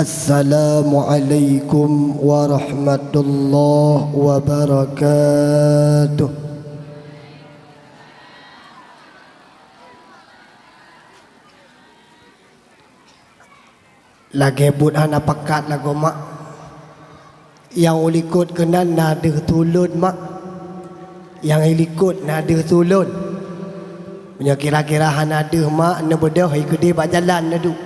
Assalamualaikum warahmatullahi wabarakatuh. Lagi but anak pakat lagu mak. Yang ulikut kena nada tulun mak. Yang ilikut nada tulun. Punya kira-kira nada mak na bedah ikut dia bak jalan nadu.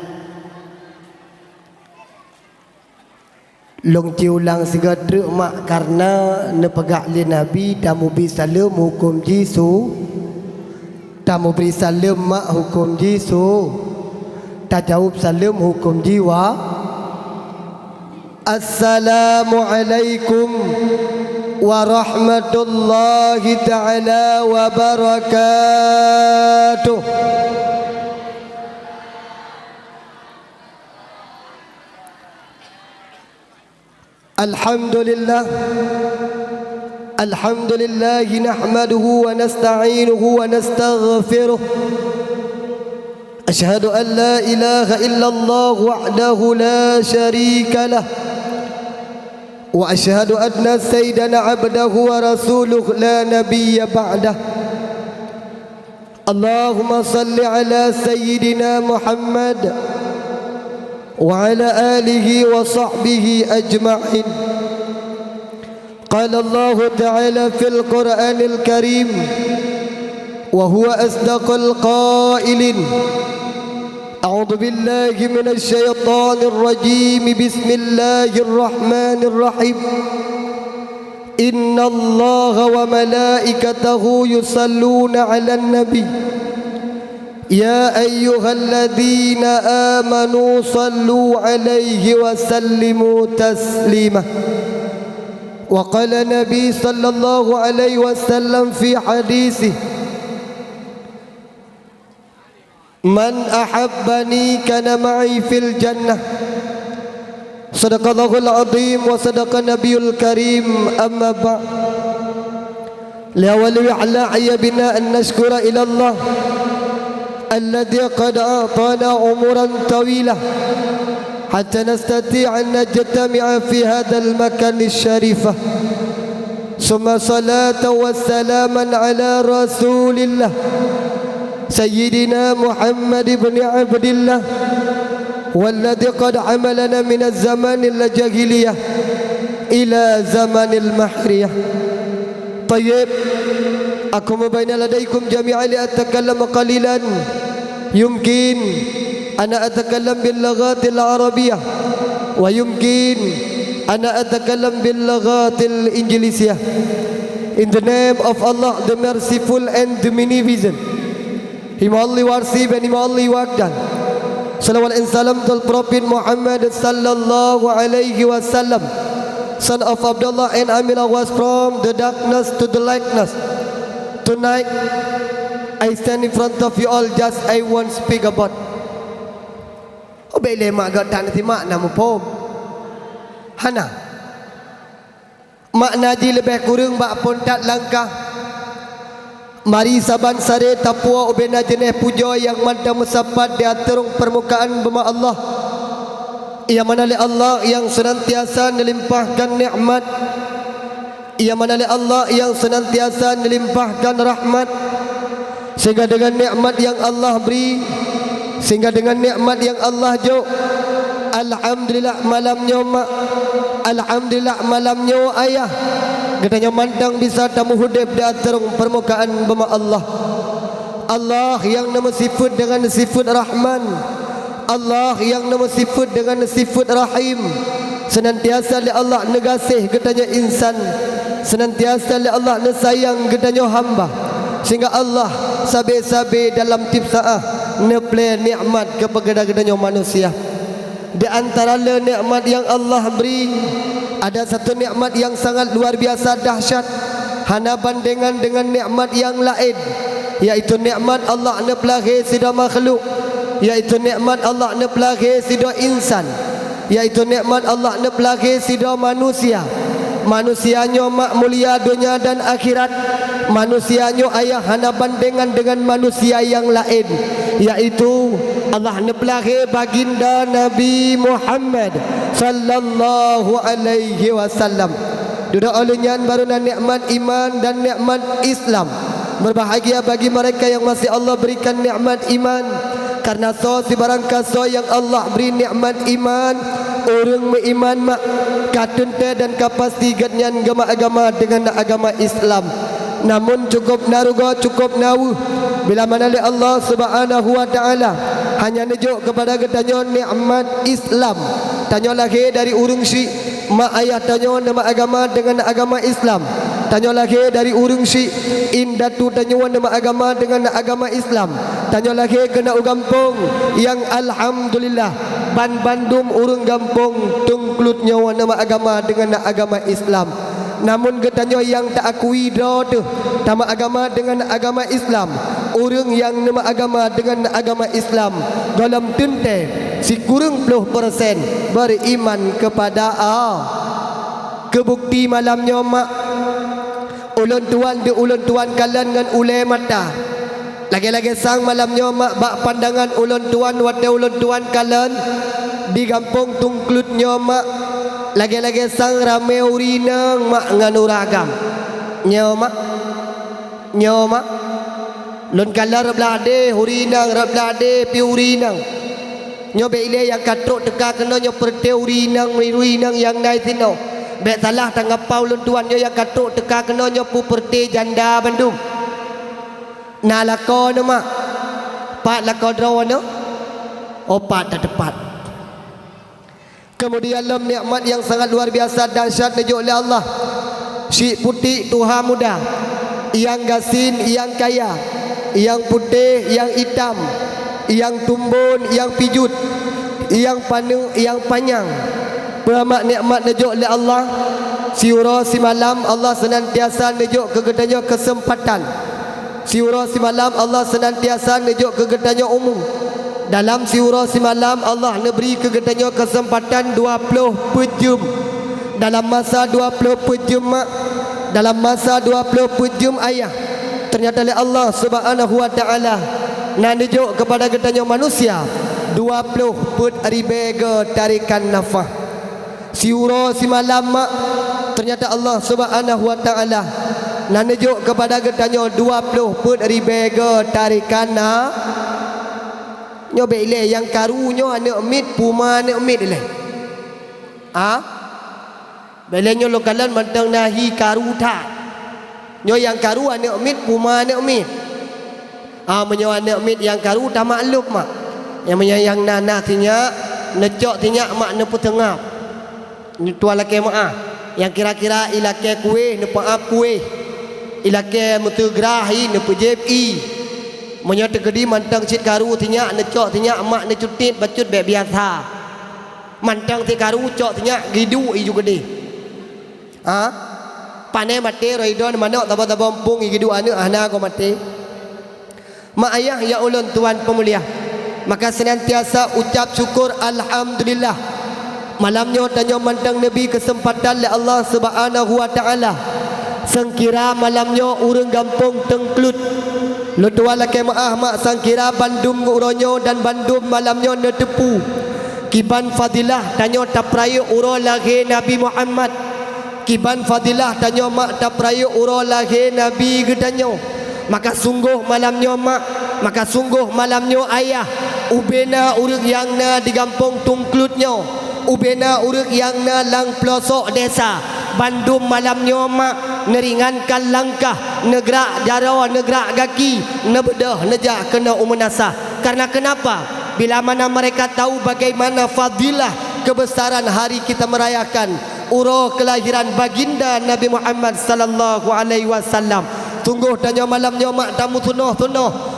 Long ciulang sigadre mak karena nepegak li Nabi tamu bi salam hukum jisu. Tamu beri salam mak hukum jisu. Tak jawab salam hukum jiwa. Assalamualaikum warahmatullahi ta'ala wabarakatuh. Alhamdulillah. Alhamdulillah nahmaduhu wa nasta'inuhu wa nastaghfiruh. Ashhadu an la ilaha illallah wahdahu la sharika lah. Wa ashhadu anna sayyidana abdahu wa rasuluh la nabiyya ba'dah. Allahumma salli ala sayyidina Muhammad wa ala alihi wa sahbihi ajma'in. Qala Allah ta'ala fil Qur'anil Karim wa huwa asdaqul qailin. A'udzu billahi minasy syaithanir rajim. Bismillahir rahmanir rahim. Innallaha wa malaikatahu yusalluna 'alan nabi. Ya ayyuhalladzina amanu sallu 'alaihi wa sallimu taslima. Wa qala nabi sallallahu alaihi wasallam fi haditsih Man ahabbani kana ma'i fil jannah. Sadaqallahul azim wa sadaqa nabiyul karim. Amma ba' liawali wa'la ayyabina an nashkura ila Allah alladhi qad a'tana umuran tawilah hatta nastati' an najtami'a fi hadzal makan asy-syarifah. Summa salatan wa salaman ala rasulillah Sayyidina Muhammad ibn Abdillah walladhi qad amalana min az-zamanil jahiliyah ila zamanil mahriyah. Tayyib, aku mubayna ladaikum jami'an li atakallam qalilan. Yumkin ana atakallam bil lughatil arabiyyah wa yumkin ana atakallam bil lughatil injlisiyah. In the name of Allah, the merciful and the beneficent, Him only worship and Him only work done. Salawat and salam to Prophet Muhammad sallallahu alaihi wasallam, son of Abdullah and Aminah, was from the darkness to the lightness. Tonight I stand in front of you all just I want to speak about. Obele mak gat tan ti makna mo pom. Hana. Makna ji lebih kurang bak pon tak langkah. Mari saban sare tapua ubena jenis puja yang manda musapat di atas permukaan bumi Allah. Ia mana li Allah yang senantiasa melimpahkan nikmat. Ia mana li Allah yang senantiasa melimpahkan rahmat. Sehingga dengan nikmat yang Allah beri, sehingga dengan nikmat yang Allah jo, alhamdulillah malamnya mak, alhamdulillah malamnya ayah. Katanya mandang bisa tamu hudib di atas permukaan bumi Allah. Allah yang nama sifat dengan sifat Rahman, Allah yang nama sifat dengan sifat Rahim. Senantiasa li Allah negasih katanya insan, senantiasa li Allah nesayang katanya hamba. Sehingga Allah sabe-sabe dalam tipsaah neple nikmat kepada katanya manusia. Di antara nikmat yang Allah beri, ada satu nikmat yang sangat luar biasa dahsyat, hana bandingan dengan nikmat yang lain, yaitu nikmat Allah nepelagi sida makhluk, yaitu nikmat Allah nepelagi sida insan, yaitu nikmat Allah nepelagi sida manusia. Manusianya mak mulia dunia dan akhirat. Manusianya ayah hana bandingan dengan manusia yang lain, yaitu Allah nebelahi baginda Nabi Muhammad sallallahu alaihi wasallam. Duduk olehnya barulah nikmat iman dan nikmat Islam. Berbahagia bagi mereka yang masih Allah berikan nikmat iman. Karena si barang kaso yang Allah beri nikmat iman, orang beriman mak katunte dan kapastigatnya agama dengan agama Islam. Namun cukup naruga cukup nawu bila mana Allah Subhanahu wa taala hanya nejuk kepada katanya nikmat Islam. Tanya lagi dari urung si mak ayah tanya nama agama dengan agama Islam. Tanya lagi dari urung si indatu tanya nama agama dengan agama Islam. Tanya lagi kena gampung yang alhamdulillah ban Bandung urung gampung tungklut nyawa nama agama dengan agama Islam. Namun katanya yang tak akui dah tu nama agama dengan agama Islam. Orang yang nama agama dengan agama Islam dalam tente si kurang puluh persen beriman kepada Allah. Kebukti malamnya mak ulun tuan di ulun tuan kalian dengan ulai mata. Lagi-lagi sang malamnya mak bak pandangan ulun tuan wate ulun tuan kalian di kampung tungklutnya mak. Lagi-lagi sang rame urinang mak nganuragam. Nyo mak lun kalar belade urinang belade pi urinang. Nyo be ile yang katruk teka kena nyo perte urinang yang nai tino. Be salah tanggapau lun tuan nyo yang katruk teka kena nyo pu perte janda Bandung. Na lako no mak. Pat lako draw no. Opat tak tepat. Kemudian dalam nikmat yang sangat luar biasa dahsyat nejuk oleh Allah. Si putih Tuhan muda, yang gasin, yang kaya, yang putih, yang hitam, yang tumbun, yang pijut, yang panu, yang panjang. Beramak nikmat nejuk oleh Allah. Siura si malam Allah senantiasa nejuk kegedanya kesempatan. Siura si malam Allah senantiasa nejuk kegedanya umum. Dalam siura si malam Allah neberi kegedanya kesempatan 20 pejam. Dalam masa 20 pejam mak, dalam masa 20 pejam ayah, ternyata oleh Allah Subhanahu wa taala nak nejuk kepada gedanya manusia 20 put ribega tarikan nafas. Siura si malam mak, ternyata Allah Subhanahu wa taala nak nejuk kepada gedanya 20 put ribega tarikan nafas. Nyo bele yang karunyo anak mit puma anak mit le. Bele nyo lokalan mantang nahi karu ta. Nyo yang karu anak mit puma anak mit. Menyo anak mit yang karu ta maklum mak. Yang menyayang nana tinya necok tinya mak ne putengap. Ni tua laki mak yang kira-kira ilake kue ne paap kue. Ilake mutugrahi ne PJPI. Menyata gedi mantang cit karu tinya necok tinya mak ne cutit bacut be biasa. Mantang ti karu cok tinya gidu i juga gede. Pane mate roidon manok taba-taba empung i gidu anu ana ko mate. Mak ayah ya ulun tuan pemulia. Maka senantiasa ucap syukur alhamdulillah. Malamnya tanya mantang Nabi kesempatan le Allah Subhanahu wa taala. Sengkira malamnya urang gampung tengklut. Lutua laki mak sangkira bandum uronyo dan bandum malamnya netepu. Kiban fadilah tanyo taprayu uro lagi Nabi Muhammad. Kiban fadilah tanyo mak taprayu uro lagi Nabi gedanyo. Maka sungguh malamnya mak, maka sungguh malamnya ayah. Ubena uruk yang na di kampung tungklutnyo. Ubena uruk yang na lang pelosok desa. Bandung malamnya mak neringankan langkah negrak jarawa negrak kaki nebedah nejak kena umenasa. Karena kenapa? Bila mana mereka tahu bagaimana fadilah kebesaran hari kita merayakan uro kelahiran baginda Nabi Muhammad sallallahu alaihi wasallam. Tunggu tanya malamnya mak tamu tunoh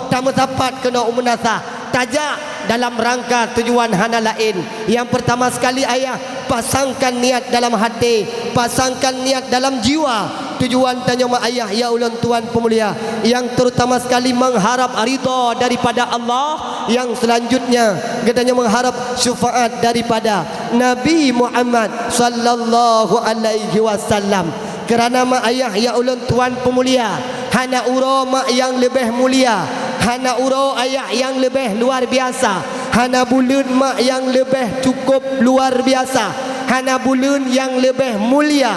tamu tapat kena umenasa. Tajak dalam rangka tujuan hana lain. Yang pertama sekali ayah, pasangkan niat dalam hati, pasangkan niat dalam jiwa. Tujuan tanya mak ayah ya ulun tuan pemulia, yang terutama sekali mengharap ridha daripada Allah. Yang selanjutnya katanya mengharap syafaat daripada Nabi Muhammad sallallahu alaihi wasallam. Kerana mak ayah ya ulun tuan pemulia, hana uro mak yang lebih mulia, hana uro ayah yang lebih luar biasa. hana bulan mak yang lebih cukup luar biasa, hana bulan yang lebih mulia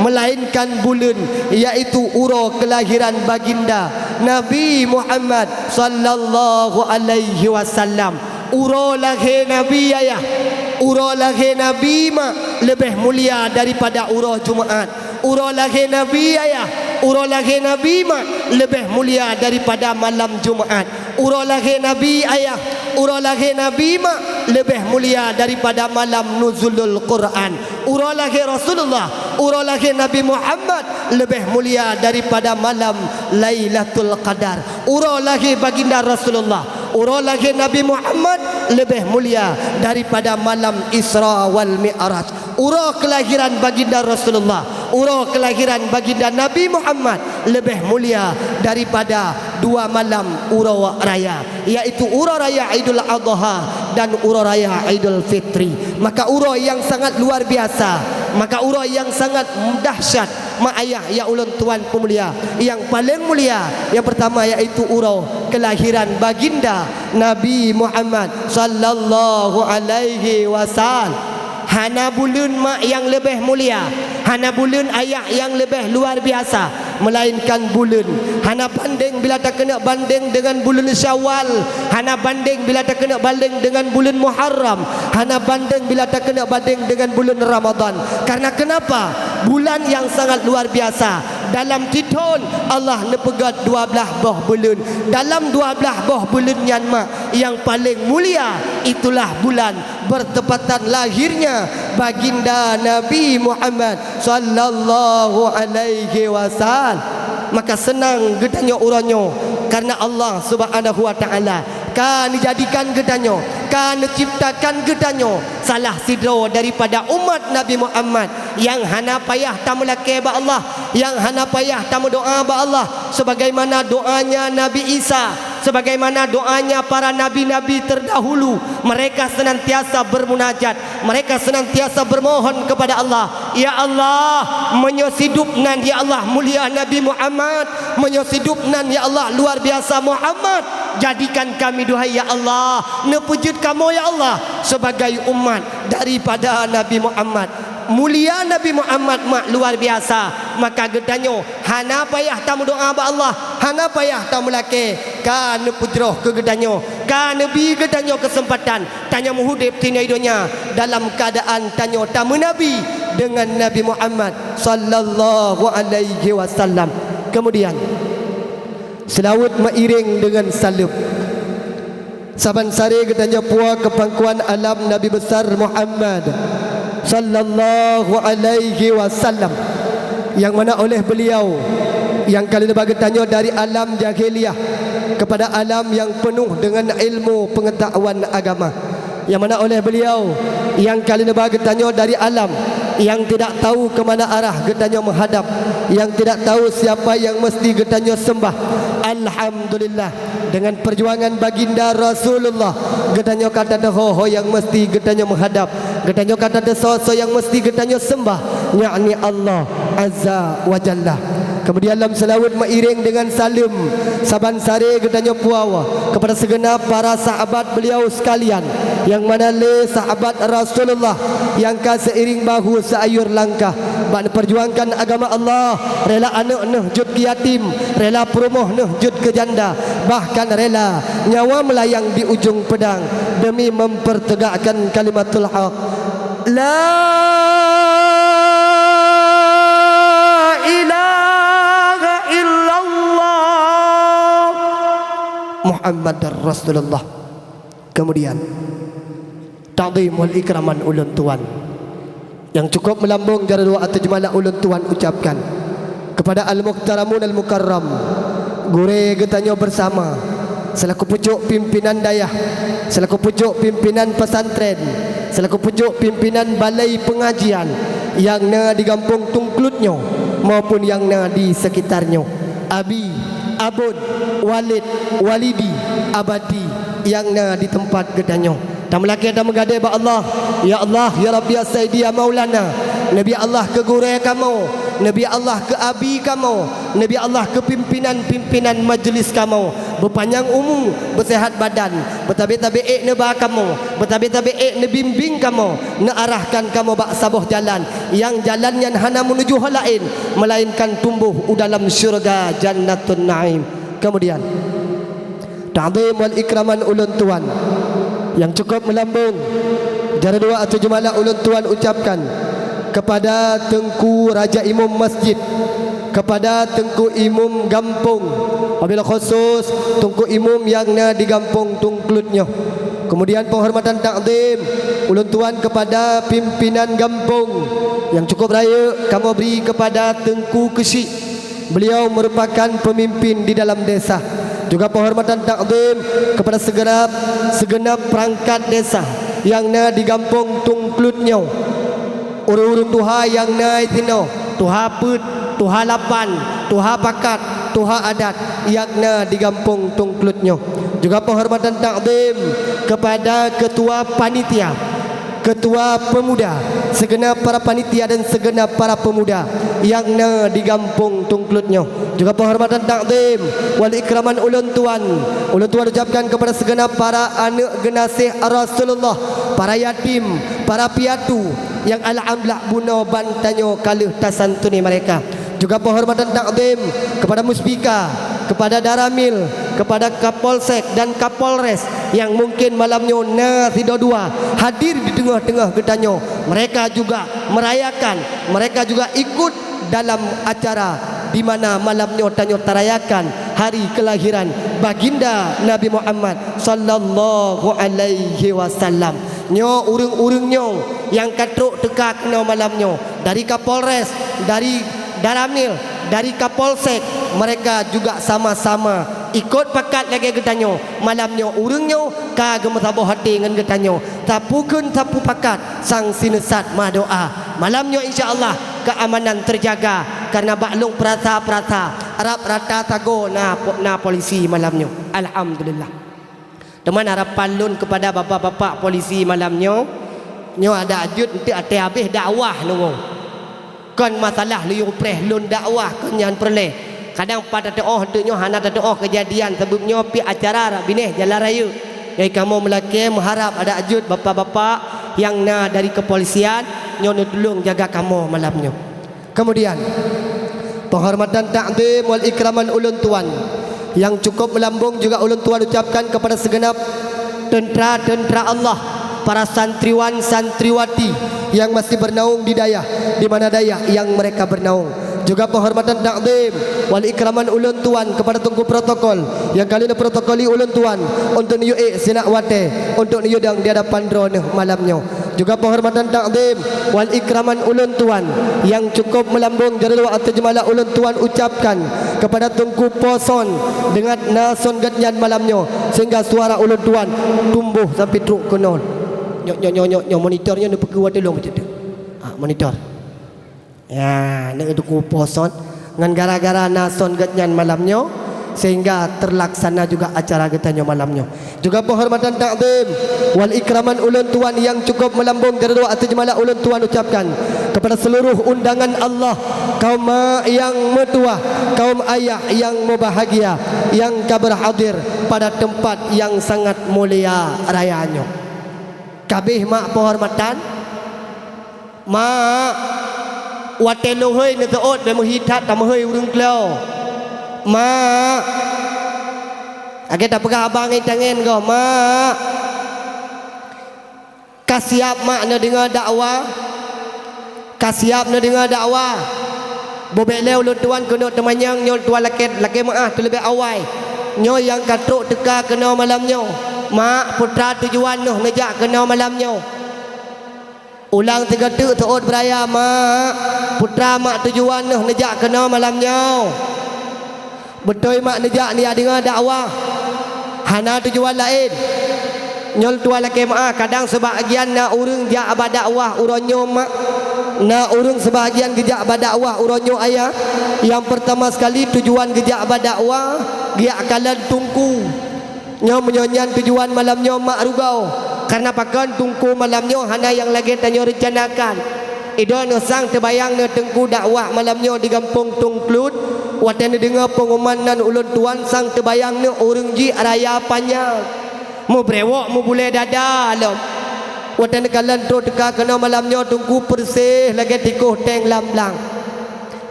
melainkan bulan iaitu ura kelahiran baginda Nabi Muhammad sallallahu alaihi wasallam. Ura lahir Nabi ayah, ura lahir Nabi mak lebih mulia daripada ura Jumaat. Ura lahir Nabi ayah, ura lahir Nabi mak lebih mulia daripada malam Jumaat. Ura lahir Nabi ayah, ura lahir Nabi mak lebih mulia daripada malam nuzulul Quran. Ura lahir Rasulullah, ura lahir Nabi Muhammad lebih mulia daripada malam Lailatul Qadar. Ura lahir baginda Rasulullah, ura lahir Nabi Muhammad lebih mulia daripada malam Isra wal Mi'raj. Ura kelahiran baginda Rasulullah, ura kelahiran baginda Nabi Muhammad lebih mulia daripada dua malam ura raya, iaitu ura raya Idul Adha dan ura raya Idul Fitri. Maka ura yang sangat luar biasa, maka ura yang sangat dahsyat, mak ayah ya ulun tuan pemulia, yang paling mulia yang pertama iaitu ura kelahiran baginda Nabi Muhammad sallallahu alaihi wasallam. Hana bulan mak yang lebih mulia, hana bulan ayah yang lebih luar biasa melainkan bulan. Hana banding bila tak kena banding dengan bulan Syawal, hana banding bila tak kena banding dengan bulan Muharram, hana banding bila tak kena banding dengan bulan Ramadan. Karena kenapa? Bulan yang sangat luar biasa. Dalam titun Allah nepegat 12 buah bulan. Dalam 12 buah bulan yang mak yang paling mulia itulah bulan bertepatan lahirnya baginda Nabi Muhammad sallallahu alaihi wasallam. Maka senang gedanya uranyo karena Allah Subhanahu wa taala kan dijadikan gedanya, kan ciptakan gedanya salah sidro daripada umat Nabi Muhammad yang hana payah tamu laki ba Allah, yang hana payah tamu doa ba Allah, sebagaimana doanya Nabi Isa, sebagaimana doanya para nabi-nabi terdahulu. Mereka senantiasa bermunajat, mereka senantiasa bermohon kepada Allah, ya Allah menyosidupnan ya Allah mulia Nabi Muhammad, menyosidupnan ya Allah luar biasa Muhammad, jadikan kami duhai ya Allah nepujud kamu ya Allah sebagai umat daripada Nabi Muhammad. Mulia Nabi Muhammad mak luar biasa. Maka gedanyo hana payah tamu doa ba Allah, hana payah tamu laki kan pujroh ke gedanyo, kan nabi gedanyo kesempatan tanya muhudib tina hidunya dalam keadaan tanyo tamu Nabi dengan Nabi Muhammad sallallahu alaihi wasallam. Kemudian selawat mairing dengan salub saban sare gedanyo puah kepangkuan alam Nabi besar Muhammad sallallahu alaihi wasallam, yang mana oleh beliau yang kali bagi tanya dari alam jahiliyah kepada alam yang penuh dengan ilmu pengetahuan agama, yang mana oleh beliau yang kali bagi tanya dari alam yang tidak tahu ke mana arah getanya menghadap, yang tidak tahu siapa yang mesti getanya sembah. Alhamdulillah dengan perjuangan baginda Rasulullah getanya kata ho yang mesti getanya menghadap, getanya kata so yang mesti getanya sembah, yakni Allah Azza wa Jalla. Kemudian dalam selawat mairing dengan salim saban sare getanya puawa kepada segenap para sahabat beliau sekalian, yang mana le sahabat Rasulullah yang seiring bahu seayur langkah bak perjuangkan agama Allah, rela anak nehjud ke yatim, rela perumoh nehjud ke janda, bahkan rela nyawa melayang di ujung pedang demi mempertegakkan kalimatul haq. La ilaha illallah Muhammadar Rasulullah. Kemudian ta'zim wal ikraman ulun tuan yang cukup melambung jara dua atau jemalah ulun tuan ucapkan kepada al-muhtaramun al-mukarram gure getanyo bersama selaku pucuk pimpinan dayah, selaku pucuk pimpinan pesantren, selaku pucuk pimpinan balai pengajian yang na di kampung Tungklutnyo maupun yang na di sekitarnya, abi, abun, walid, walidi, abadi yang na di tempat gedanyo. Tak melaki ada menggadai ba Allah, ya Allah ya Rabbi ya Sayyidi ya Maulana, Nabi Allah ke guru kamu, Nabi Allah ke abi kamu, Nabi Allah ke pimpinan-pimpinan majlis kamu, berpanjang umur, bersehat badan, bertabi-tabi ne ba kamu, bertabi-tabi ne bimbing kamu, ne arahkan kamu bak sabuh jalan yang jalannya hana menuju hal lain melainkan tumbuh dalam syurga jannatun naim. Kemudian ta'zim wal ikraman ulun tuan yang cukup melambung. Jara dua atau jemalah ulun tuan ucapkan kepada Tengku Raja Imam Masjid, kepada Tengku Imam Gampung, wabil khusus Tengku Imam yang di Gampung Tungklutnya. Kemudian penghormatan takzim ulun tuan kepada pimpinan Gampung yang cukup raya kamu beri kepada Tengku Kesik. Beliau merupakan pemimpin di dalam desa. Juga penghormatan takzim kepada segenap perangkat desa yang di Gampung Tungklutnya. Urung-urung tuha yang itino, tuha put, tuha lapan, tuha pakat, tuha adat yang di Gampung Tungklutnya. Juga penghormatan takzim kepada ketua panitia, ketua pemuda, segenap para panitia dan segenap para pemuda yang di Gampung Tungklutnya. Juga penghormatan takzim wal ikraman ulun tuan ucapkan kepada segenap para anak generasi Rasulullah, para yatim, para piatu yang alhamdulillah buno bantanyo kaluh tasantuni mereka. Juga penghormatan takzim kepada Muspika, kepada Daramil, kepada Kapolsek dan Kapolres yang mungkin malamnya tidak dua hadir di tengah-tengah getanyo. Mereka juga merayakan, mereka juga ikut dalam acara di mana malamnya tanyo terayakan hari kelahiran baginda Nabi Muhammad sallallahu alaihi wasallam. Nyo urung-urungnyo yang katruk teka kena malamnya dari Kapolres, dari Daramil, dari Kapolsek, mereka juga sama-sama ikut pakat lagi getanyo malamnya urungnya kagem sabuh hati dengan getanyo tapukeun tapu pakat sang sinesat madoa malamnya insyaallah keamanan terjaga karena baklung perata-perata Arab rata tago na polisi malamnya. Alhamdulillah. Teman harap palun kepada bapa-bapa polisi malamnya nyo ada ajut nanti ate habis dakwah nunggu kan masalah liu preh lun dakwah kenyan perleh kadang pada doa hentuknya hana doa kejadian sebabnya pi acara bineh jalan raya jadi kamu melaki mengharap ada ajut bapa-bapa yang dari kepolisian nyo tolong jaga kamu malamnya. Kemudian penghormatan takzim wal ikraman ulun tuan yang cukup melambung juga ulun tuan ucapkan kepada segenap tentera-tentera Allah, para santriwan santriwati yang masih bernaung di daya, di mana daya yang mereka bernaung. Juga penghormatan takzim wal ikraman ulun tuan kepada tunggu protokol yang kali ini protokoli ulun tuan untuk niu sinak wate untuk niu dang di hadapan drone malamnya. Juga penghormatan takzim wal ikraman ulun tuan yang cukup melambung dari luar atau jemalah ulun tuan ucapkan kepada Tungku Poson dengan nason gatnyan malamnya sehingga suara ulun tuan tumbuh sampai truk kenol. Nyok monitornya nu pergi wa tolong macam tu. Monitor. Ya, nak Tungku Poson ngan gara-gara nason gatnyan malamnya sehingga terlaksana juga acara getanyo malamnya. Juga penghormatan takzim wal ikraman ulun tuan yang cukup melambung dari doa atau jemalah ulun tuan ucapkan kepada seluruh undangan Allah, kaum yang metua, kaum ayah yang berbahagia yang berhadir pada tempat yang sangat mulia rayanya. Kabeh mak penghormatan mak watelong heuy ne taot be menghitat ta heuy urang kleo mak age tak pegah abang ai tangan kau mak kasiap mak na dengar dakwah kasiap na dengar dakwah bobek leu lu tuan kena temanyang nyol tuan laki maah terlebih awal nyo yang katruk teka kena malamnya mak putra tujuan noh ngejak kena malamnya ulang tiga tu taot beraya mak putra mak tujuan noh ngejak kena malamnya. Betul mak nejak ni dengar dakwah hana tujuan lain nyol tua laki mak kadang sebahagian na urang jak abad dakwah uronyo mak na urang sebahagian gejak abad dakwah uronyo ayah yang pertama sekali tujuan gejak abad dakwah dia akalan tungku nyo menyonyan tujuan malamnya mak rugau karena pakan tungku malamnya hana yang lagi tanyo rencanakan ido no sang terbayang no tengku dakwah malamnya di Gampung Tungklut Watan dengar pengumuman nan ulun tuan sang terbayang ni orang ji raya panjang. Mu brewok mu boleh dada alam. Watan kalan tu teka kena malamnya tunggu persih lagi tikuh teng lamblang.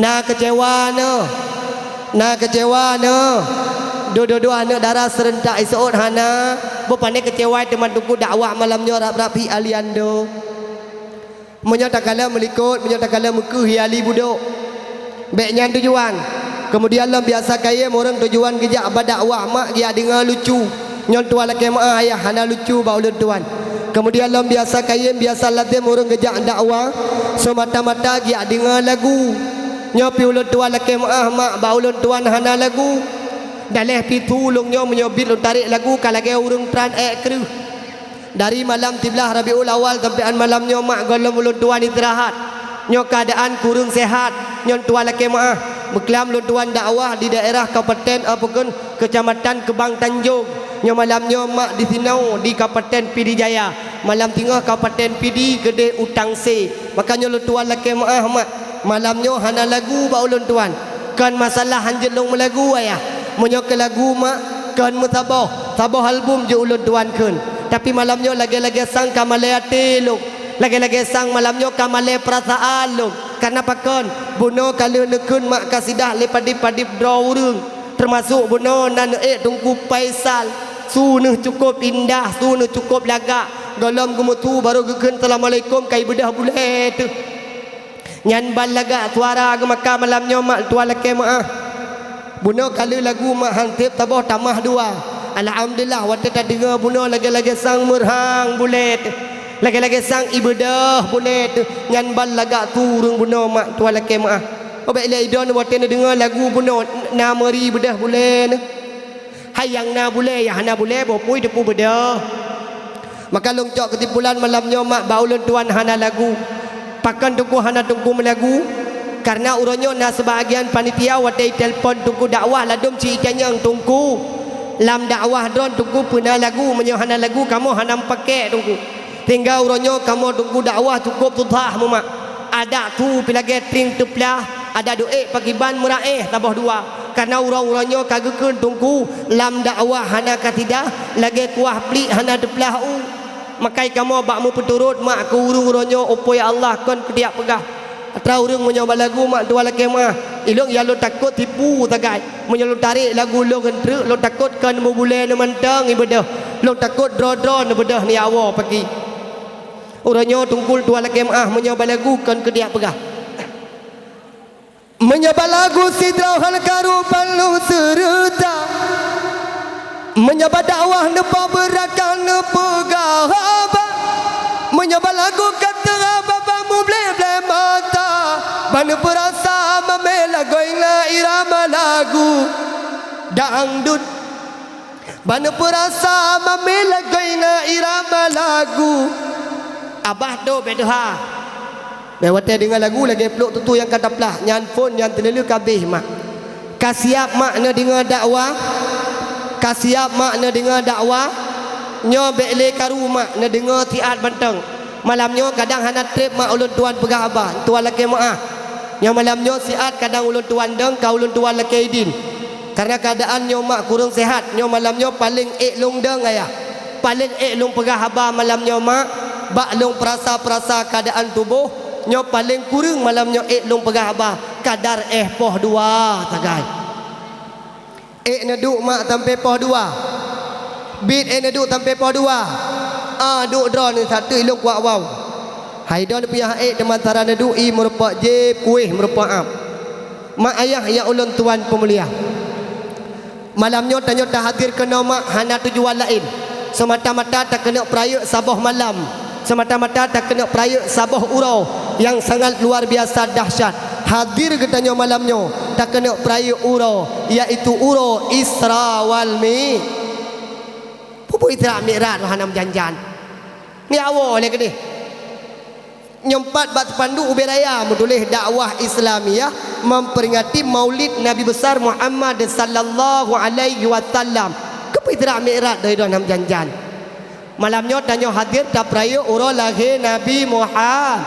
Na kecewa no. Na kecewa no. Dua-dua anak darah serentak esok hana. Bopane kecewa teman tunggu dakwah malamnya rap-rapi aliando. Menyata kala melikut, menyata kala muka hiali buduk. Baiknya tujuan. Kemudian lah biasa kaya orang tujuan kejak berdakwah mak dia dengar lucu. Nyon tuan laki mak ayah hana lucu bau tuan. Kemudian lah biasa kaya biasa latih orang kejak dakwah semata-mata dia dengar lagu. Nyopi ulun tuan laki mak bau tuan hana lagu. Daleh pitu ulungnya menyobit lu tarik lagu kalage urung tran kru. Dari malam 13 Rabiul Awal sampai malamnya mak golong ulun tuan istirahat. Nyo keadaan kurang sehat. Nyon tuan laki mak berkelam ulun tuan dakwah di daerah Kabupaten apapun Kecamatan Kebang Tanjung. Nyo malamnya mak di Sinau di Kabupaten Pidijaya. Malam tengah Kabupaten Pidi Gede Utang C. Makanya ulun tuan laki mak malamnya hana lagu ba ulun tuan. Kan masalah hanjelong melagu ayah. Menyok lagu mak kan mutabah tabah album je ulun tuan kun. Tapi malamnya lagi-lagi sang kamale ati lu. Lagi-lagi sang malamnya kamale perasaan lu. Karena pakon buno kalau nekun mak kasidah le padip-padip draw urung. Termasuk buno nan tungku Faisal. Sunuh cukup indah, sunuh cukup lagak. Golom gemutu baru gekun assalamualaikum kai bedah boleh tu. Nyan bal lagak suara gemaka malamnya mak tuan laki mak. Buno kalau lagu mak hantip tabah tamah dua. Alhamdulillah waktu tak dengar buno lagi-lagi sang murhang bulet. Lagi-lagi sang ibadah bulet. Ngan bal lagak turun buno mak tuan laki mak. Oh baiklah idon waktu dengar lagu buno namari bedah bulet. Hayang na boleh ya hana boleh bopui depu bedah. Maka longcok ketimpulan malamnya mak baulun tuan hana lagu. Pakan tunggu hana tunggu melagu. Karena uronyo na sebahagian panitia wadai telefon tunggu dakwah ladum ci ikanyang tunggu lam dakwah don tunggu puna lagu menyohana lagu kamu hanam pakai tunggu tinggal uronyo kamu tunggu dakwah cukup tutah mak ada tu pila getring teplah ada duit pagiban muraih tambah dua karena uronyo kagekun tunggu lam dakwah hana katidah lagi kuah pelik hana teplah makai kamu bakmu peturut mak ke uronyo opo ya Allah kon kediak pegah. Atra urang menyoba lagu mak tua laki mak ilung ya lo takut tipu tagai menyelu tarik lagu lo gentruk lo takut kan mau boleh ne mentang ibadah lo takut dro-dro ne bedah ni awa pagi uranyo tungkul tua laki mak menyoba lagu kan kediak pegah menyoba lagu sidrah hal karu palu serta menyoba dakwah ne paberakan ne pegah menyoba lagu kata babamu ble-ble mata Bana perasa memela goyna irama lagu dangdut Bana perasa memela goyna irama lagu Abah do bedoha Bewate dengan lagu lagi peluk tu yang kata pelah nyan phone yang terlalu kabeh mak kasiap mak na dengar dakwah kasiap mak na dengar dakwah nyo bekle karu mak na dengar tiat banteng malamnya kadang hana trip mak ulun tuan pegah abah tuan laki mak yang malamnya siat kadang ulun tuan deng kau ulun tuan laki idin karena keadaan nyo mak kurang sehat nyo malamnya paling long deng ayah paling long pegah abah malamnya mak bak long perasa-perasa keadaan tubuh nyo paling kurang malamnya long pegah abah kadar poh dua tagai neduk mak sampai poh dua bit neduk sampai poh dua duk drone satu ilung kuat wow haidon pihak teman tarana dui merupak je kuih merupak ap mak ayah ya ulun tuan pemulia malamnya tanya tak hadir kena mak hana tujuan lain semata-mata tak kena perayuk sabah malam semata-mata tak kena perayuk sabah urau yang sangat luar biasa dahsyat hadir katanya malamnya tak kena perayuk urau iaitu urau Isra wal Pupu Isra Mi'raj hanam janjan. Ni awal oleh kedih. Nyempat bat pandu ubi raya menulis dakwah Islamiyah memperingati Maulid Nabi besar Muhammad sallallahu alaihi wasallam. Pupu Isra Mi'raj dari hanam janjan. Malamnya tanya hadir tak perayuk urau lahir Nabi Muhammad.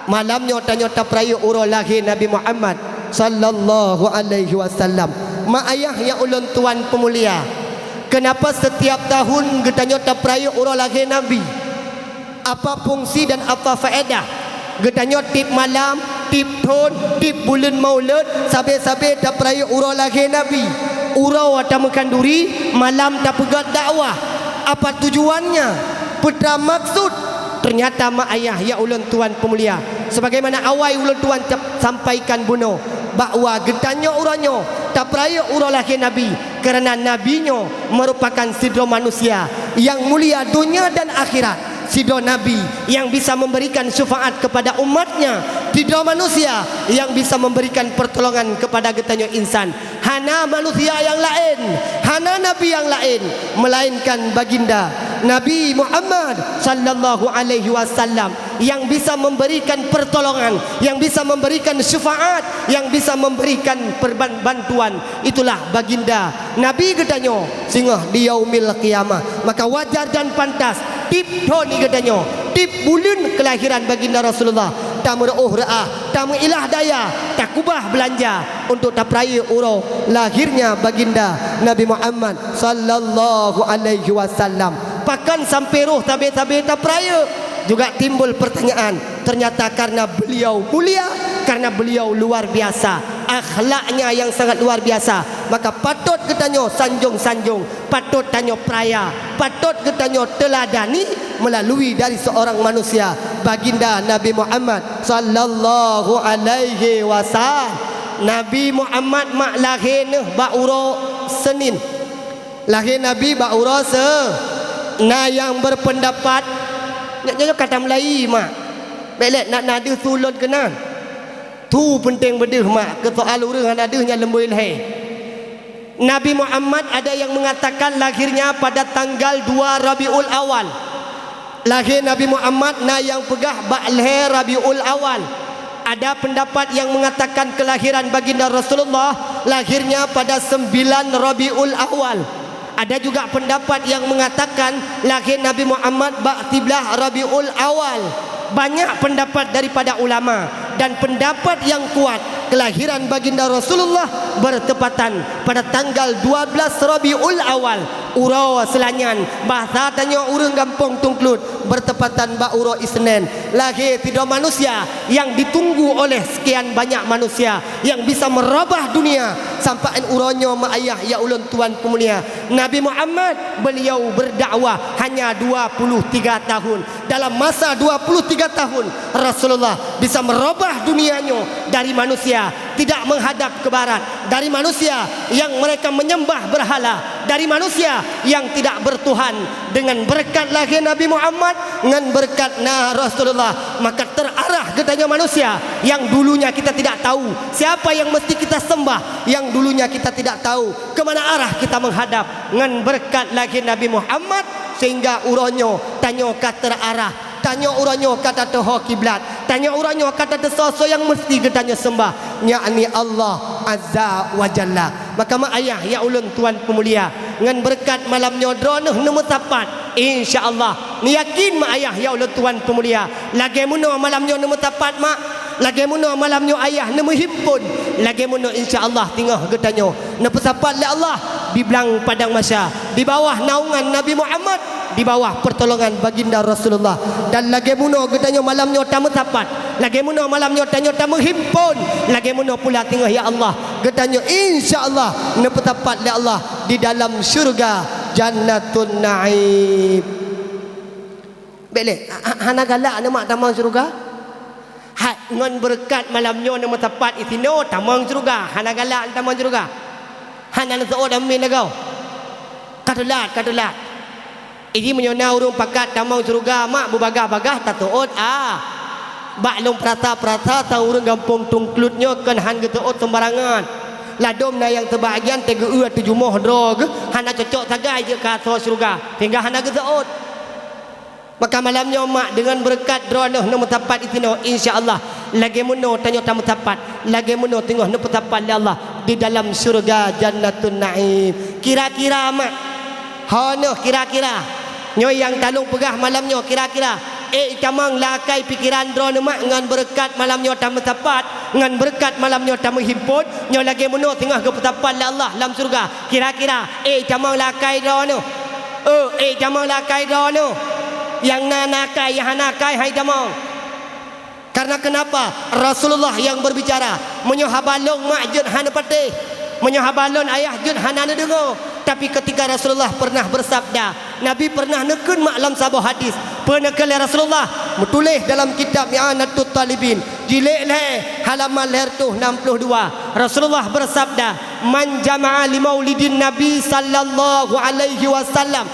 Malamnya tanya tak perayuk urau lahir Nabi Muhammad sallallahu alaihi wasallam. Mak ayah yang ulun tuan pemulia, kenapa setiap tahun getanyo terperayuk urang lahir Nabi? Apa fungsi dan apa faedah? Getanyo tip malam, tip tahun, tip bulan Maulid, sampai-sampai terperayuk urang lahir Nabi. Urau atamakan duri, malam tak pegat dakwah. Apa tujuannya? Putra maksud. Ternyata mak ayah ya ulun tuan pemulia, sebagaimana awal ulun tuan sampaikan bunuh, bahawa getanyo uranyo tak peraya urang lahir Nabi, kerana nabinya merupakan sidro manusia yang mulia dunia dan akhirat. Sidro Nabi yang bisa memberikan syafaat kepada umatnya, sidro manusia yang bisa memberikan pertolongan kepada getanyo insan. Hana manusia yang lain, hana Nabi yang lain, melainkan baginda Nabi Muhammad sallallahu alaihi wasallam yang bisa memberikan pertolongan, yang bisa memberikan syafaat, yang bisa memberikan bantuan. Itulah baginda Nabi getanyo sehingga di yaumil qiyamah. Maka wajar dan pantas tip ni getanyo, tip bulan kelahiran baginda Rasulullah, tamu ra'ah, tamu ilah daya, tak kubah belanja untuk tak peraya urau lahirnya baginda Nabi Muhammad sallallahu alaihi wasallam. Bahkan sampai roh tabe-tabe tak peraya juga timbul pertanyaan, ternyata karena beliau mulia, karena beliau luar biasa, akhlaknya yang sangat luar biasa, maka patut getanyo sanjung-sanjung, patut tanyo peraya, patut getanyo teladani melalui dari seorang manusia, baginda Nabi Muhammad sallallahu alaihi wasallam. Nabi Muhammad mak lahir bauro Senin, lahir Nabi bauro nah yang berpendapat nak kata Melayu mak belek nak nada sulun kena tu penting bedeh mak ke soal urang nadahnya lembui lahir Nabi Muhammad. Ada yang mengatakan lahirnya pada tanggal 2 Rabiul Awal. Lahir Nabi Muhammad nah yang pegah lahir Rabiul Awal. Ada pendapat yang mengatakan kelahiran baginda Rasulullah lahirnya pada 9 Rabiul Awal. Ada juga pendapat yang mengatakan lahir Nabi Muhammad ba'tiblah Rabiul Awal. Banyak pendapat daripada ulama, dan pendapat yang kuat kelahiran baginda Rasulullah bertepatan pada tanggal 12 Rabiul Awal. Urau Selanyan bahasa tanya urang kampung Tungklut bertepatan ba urau Isnin. Lahir tidak manusia yang ditunggu oleh sekian banyak manusia yang bisa merubah dunia sampai uronyo ma ayah ya ulun tuan pemulia. Nabi Muhammad beliau berdakwah hanya 23 tahun. Dalam masa 23 tahun Rasulullah bisa merubah dunianya dari manusia tidak menghadap ke barat, dari manusia yang mereka menyembah berhala, dari manusia yang tidak bertuhan. Dengan berkat lahir Nabi Muhammad, dengan berkat Rasulullah, maka terarah gedanya manusia yang dulunya kita tidak tahu siapa yang mesti kita sembah, yang dulunya kita tidak tahu kemana arah kita menghadap. Dengan berkat lahir Nabi Muhammad sehingga uronyo tanyo kata terarah, tanya uranyo kata toho kiblat, tanya uranyo kata sesuatu yang mesti kita sembah, yakni Allah Azza wa Jalla. Maka mak ayah ya ulun tuan pemulia, dengan berkat malam nyodro nemu tapat, insya-Allah ni yakin mak ayah ya ulun tuan pemulia, lagi muno malam nyo nemu tapat mak, lagi muno malam nyo ayah nemu himpun, lagi muno insya-Allah tinggal getanyo nemu tapat le Allah di belang padang masya, di bawah naungan Nabi Muhammad, di bawah pertolongan baginda Rasulullah. Dan lagi muno getanyo malamnya tamu tapat, lagi muno malamnya tanyo tamu himpun, lagi muno pula tinggal ya Allah getanyo insyaallah nepetapat le Allah di dalam syurga Jannatun Naim. Bele hana galak nama tamang syurga. Hat ngon berkat malamnya nama tepat itino tamang syurga, hana galak tamang syurga. Hana nasuo damin lagaw. Katulat ini menyona urung pakat tamang syurga mak berbagah-bagah tak tuot baklong prata-prata ta urang kampung Tungklutnya kan han getuot sembarangan. Ladom na yang terbahagian tega tu jumoh drog hana cocok tagai je ka syurga hingga hana getuot. Maka malamnya mak dengan berkat dronoh nombor tapat itino insya-Allah lagi muno tanyo tamu tapat, lagi muno tengok nombor tapat Allah di dalam syurga Jannatun Naim. Kira-kira mak kira-kira nyo yang talung pegah malamnya kira-kira tamang lakai pikiran drone mak ngan berkat malamnya tamu tepat ngan berkat malamnya tamu himpun nyo lagi meno tengah ke petapan Allah dalam surga kira-kira tamang lakai drone tamang lakai drone yang nanakai yang hanakai hai tamang. Karena kenapa? Rasulullah yang berbicara menyohabalong mak jud hana patih menyohabalon ayah jud hana dengar. Tapi ketika Rasulullah pernah bersabda, Nabi pernah nekun maklam sabah hadis. Pernah kali Rasulullah menulis dalam kitab I'anatul Talibin jilid halaman leher tu 62. Rasulullah bersabda, "Man jama'a li maulidin Nabi sallallahu alaihi wasallam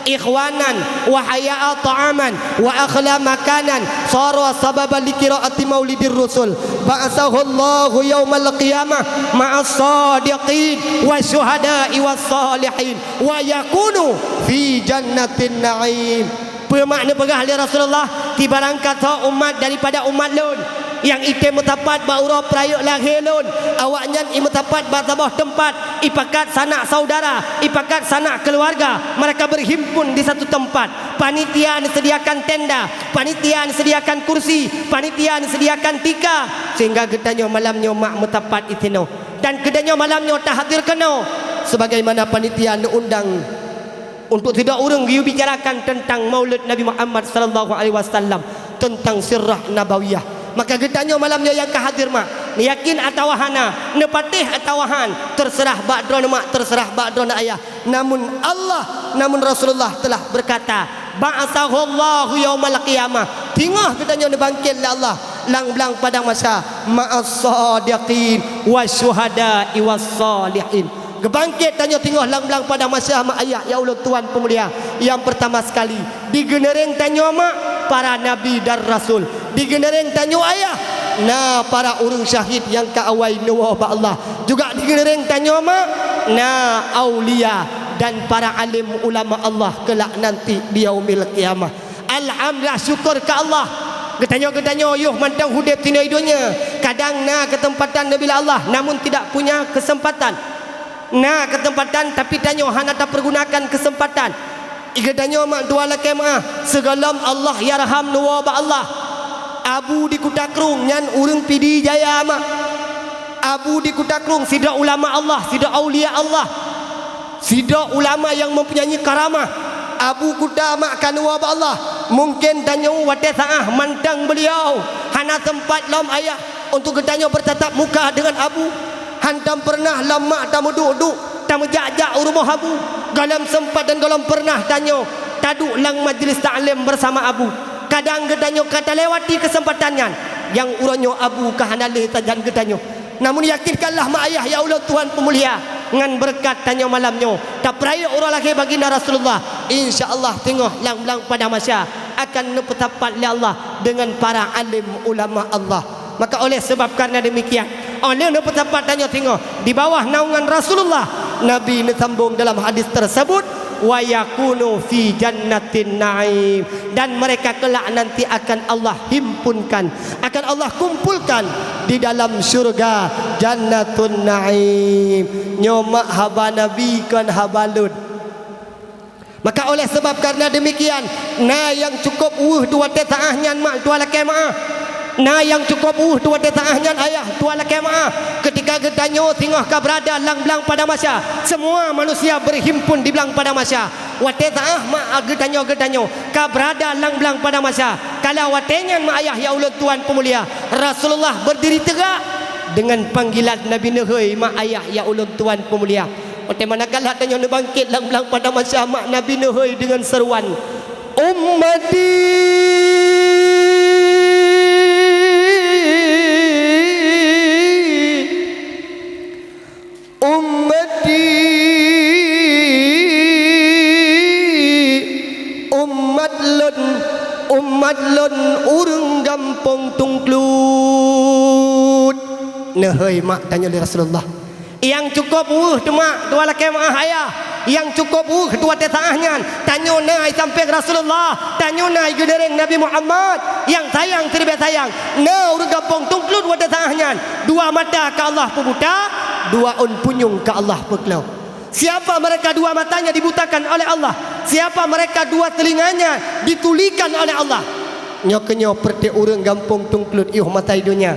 ikhwanan wa haya'a ta'aman wa akhla makanan sara sababan li qiraati maulidir rasul ba'athahu Allahu yaumal qiyamah ma'as sadiqin wa syuhada'i was salihin wa yakunu fi jannatin na'im." Bermakna pegah oleh Rasulullah tibarang kata umat daripada umat lun yang ite mutapat baura prayuk lahir lun awaknya imutapat batabah tempat ipakat sanak saudara ipakat sanak keluarga mereka berhimpun di satu tempat. Panitia disediakan tenda, panitia disediakan kursi, panitia disediakan tika sehingga gedanya malamnya mak mutapat itino dan gedanya malamnya tak hadir kena sebagaimana panitia undang untuk tidak orang bicarakan tentang maulid Nabi Muhammad sallallahu alaihi wasallam tentang sirah nabawiyah. Maka getanya malamnya yang kehadir mak yakin atau hana nepatih atau han terserah ba'dron mak terserah ba'dron ayah. Namun Rasulullah telah berkata ba'athahu Allahu yaumal qiyamah tingah getanya dibangkit oleh Allah lang belang pada masa ma'as sadiqin wasyuhada'i was salihin. Gebangkit tanya tinggal lang-lang pada masa mak ayah ya Allah Tuhan pemulia. Yang pertama sekali digenereng tanya mak para nabi dan rasul, digenereng tanya ayah nah para urang syahid yang kaawai nuwa ba Allah, juga digenereng tanya mak nah aulia dan para alim ulama Allah kelak nanti di yaumil qiyamah. Alhamdulillah syukur ke Allah. Getanya yuh mantang hudip tina idonya kadang na ketempatan nabi Allah namun tidak punya kesempatan tapi tanya hana tak pergunakan kesempatan. Igadanya mak dua laki mak segalam Allah yarham nuwa ba Allah. Abu di Kutakrung nyan urang pidi jaya mak. Abu di Kutakrung sida ulama Allah, sida aulia Allah, sida ulama yang mempunyai karamah. Abu Kuda mak kanuwa ba Allah. Mungkin tanya wate saah mantang beliau hana tempat lam ayah untuk getanya bertatap muka dengan Abu. Hantam pernah lama tamu duduk tamu jajak rumah Abu galam sempat dan galam pernah tanya taduk lang majlis ta'lim bersama Abu. Kadang gedanyo kata lewati kesempatannya yang uranyo Abu kahanalih tajan gedanyo. Namun yakinkanlah mak ayah ya Allah Tuhan pemulia ngan berkat tanya malamnya tak peraya orang lagi baginda Rasulullah insyaallah tengok lang-lang pada masa akan nepetapat oleh Allah dengan para alim ulama Allah. Maka oleh sebab karena demikian oleh nepetapat tanya tengok di bawah naungan Rasulullah Nabi disambung dalam hadis tersebut wa yakunu fi jannatin na'im dan mereka kelak nanti akan Allah himpunkan akan Allah kumpulkan di dalam syurga jannatun na'im nyomak haba nabi kan habalud. Maka oleh sebab karena demikian nah yang cukup dua tetaahnya mak dua laki mak nah yang cukup dua tetaahnya ayah dua laki mak ketika gedanyo tingah ka berada lang-lang pada masa semua manusia berhimpun di belang pada masa wate taah mak gedanyo ka berada lang-lang pada masa kalau watenya mak ayah ya Allah Tuhan pemulia Rasulullah berdiri tegak dengan panggilan Nabi Nuhai mak ayah ya Allah Tuhan pemulia. Wate manakala tanya bangkit lang-lang pada masa mak Nabi Nuhai dengan seruan ummati umat lun urang gampong tungklut. Nehoi mak tanya oleh Rasulullah yang cukup mak dua laki mak ayah yang cukup kedua tetaahnya tanya naik sampai Rasulullah tanya naik gedereng Nabi Muhammad yang sayang terlebih sayang nah urang gampong tungklut dua tetaahnya dua mata ke Allah pebuta dua un punyung ke Allah peklau. Siapa mereka dua matanya dibutakan oleh Allah? Siapa mereka dua telinganya ditulikan oleh Allah? nyo kenyo perti urang gampung tungklut iuh matai dunia.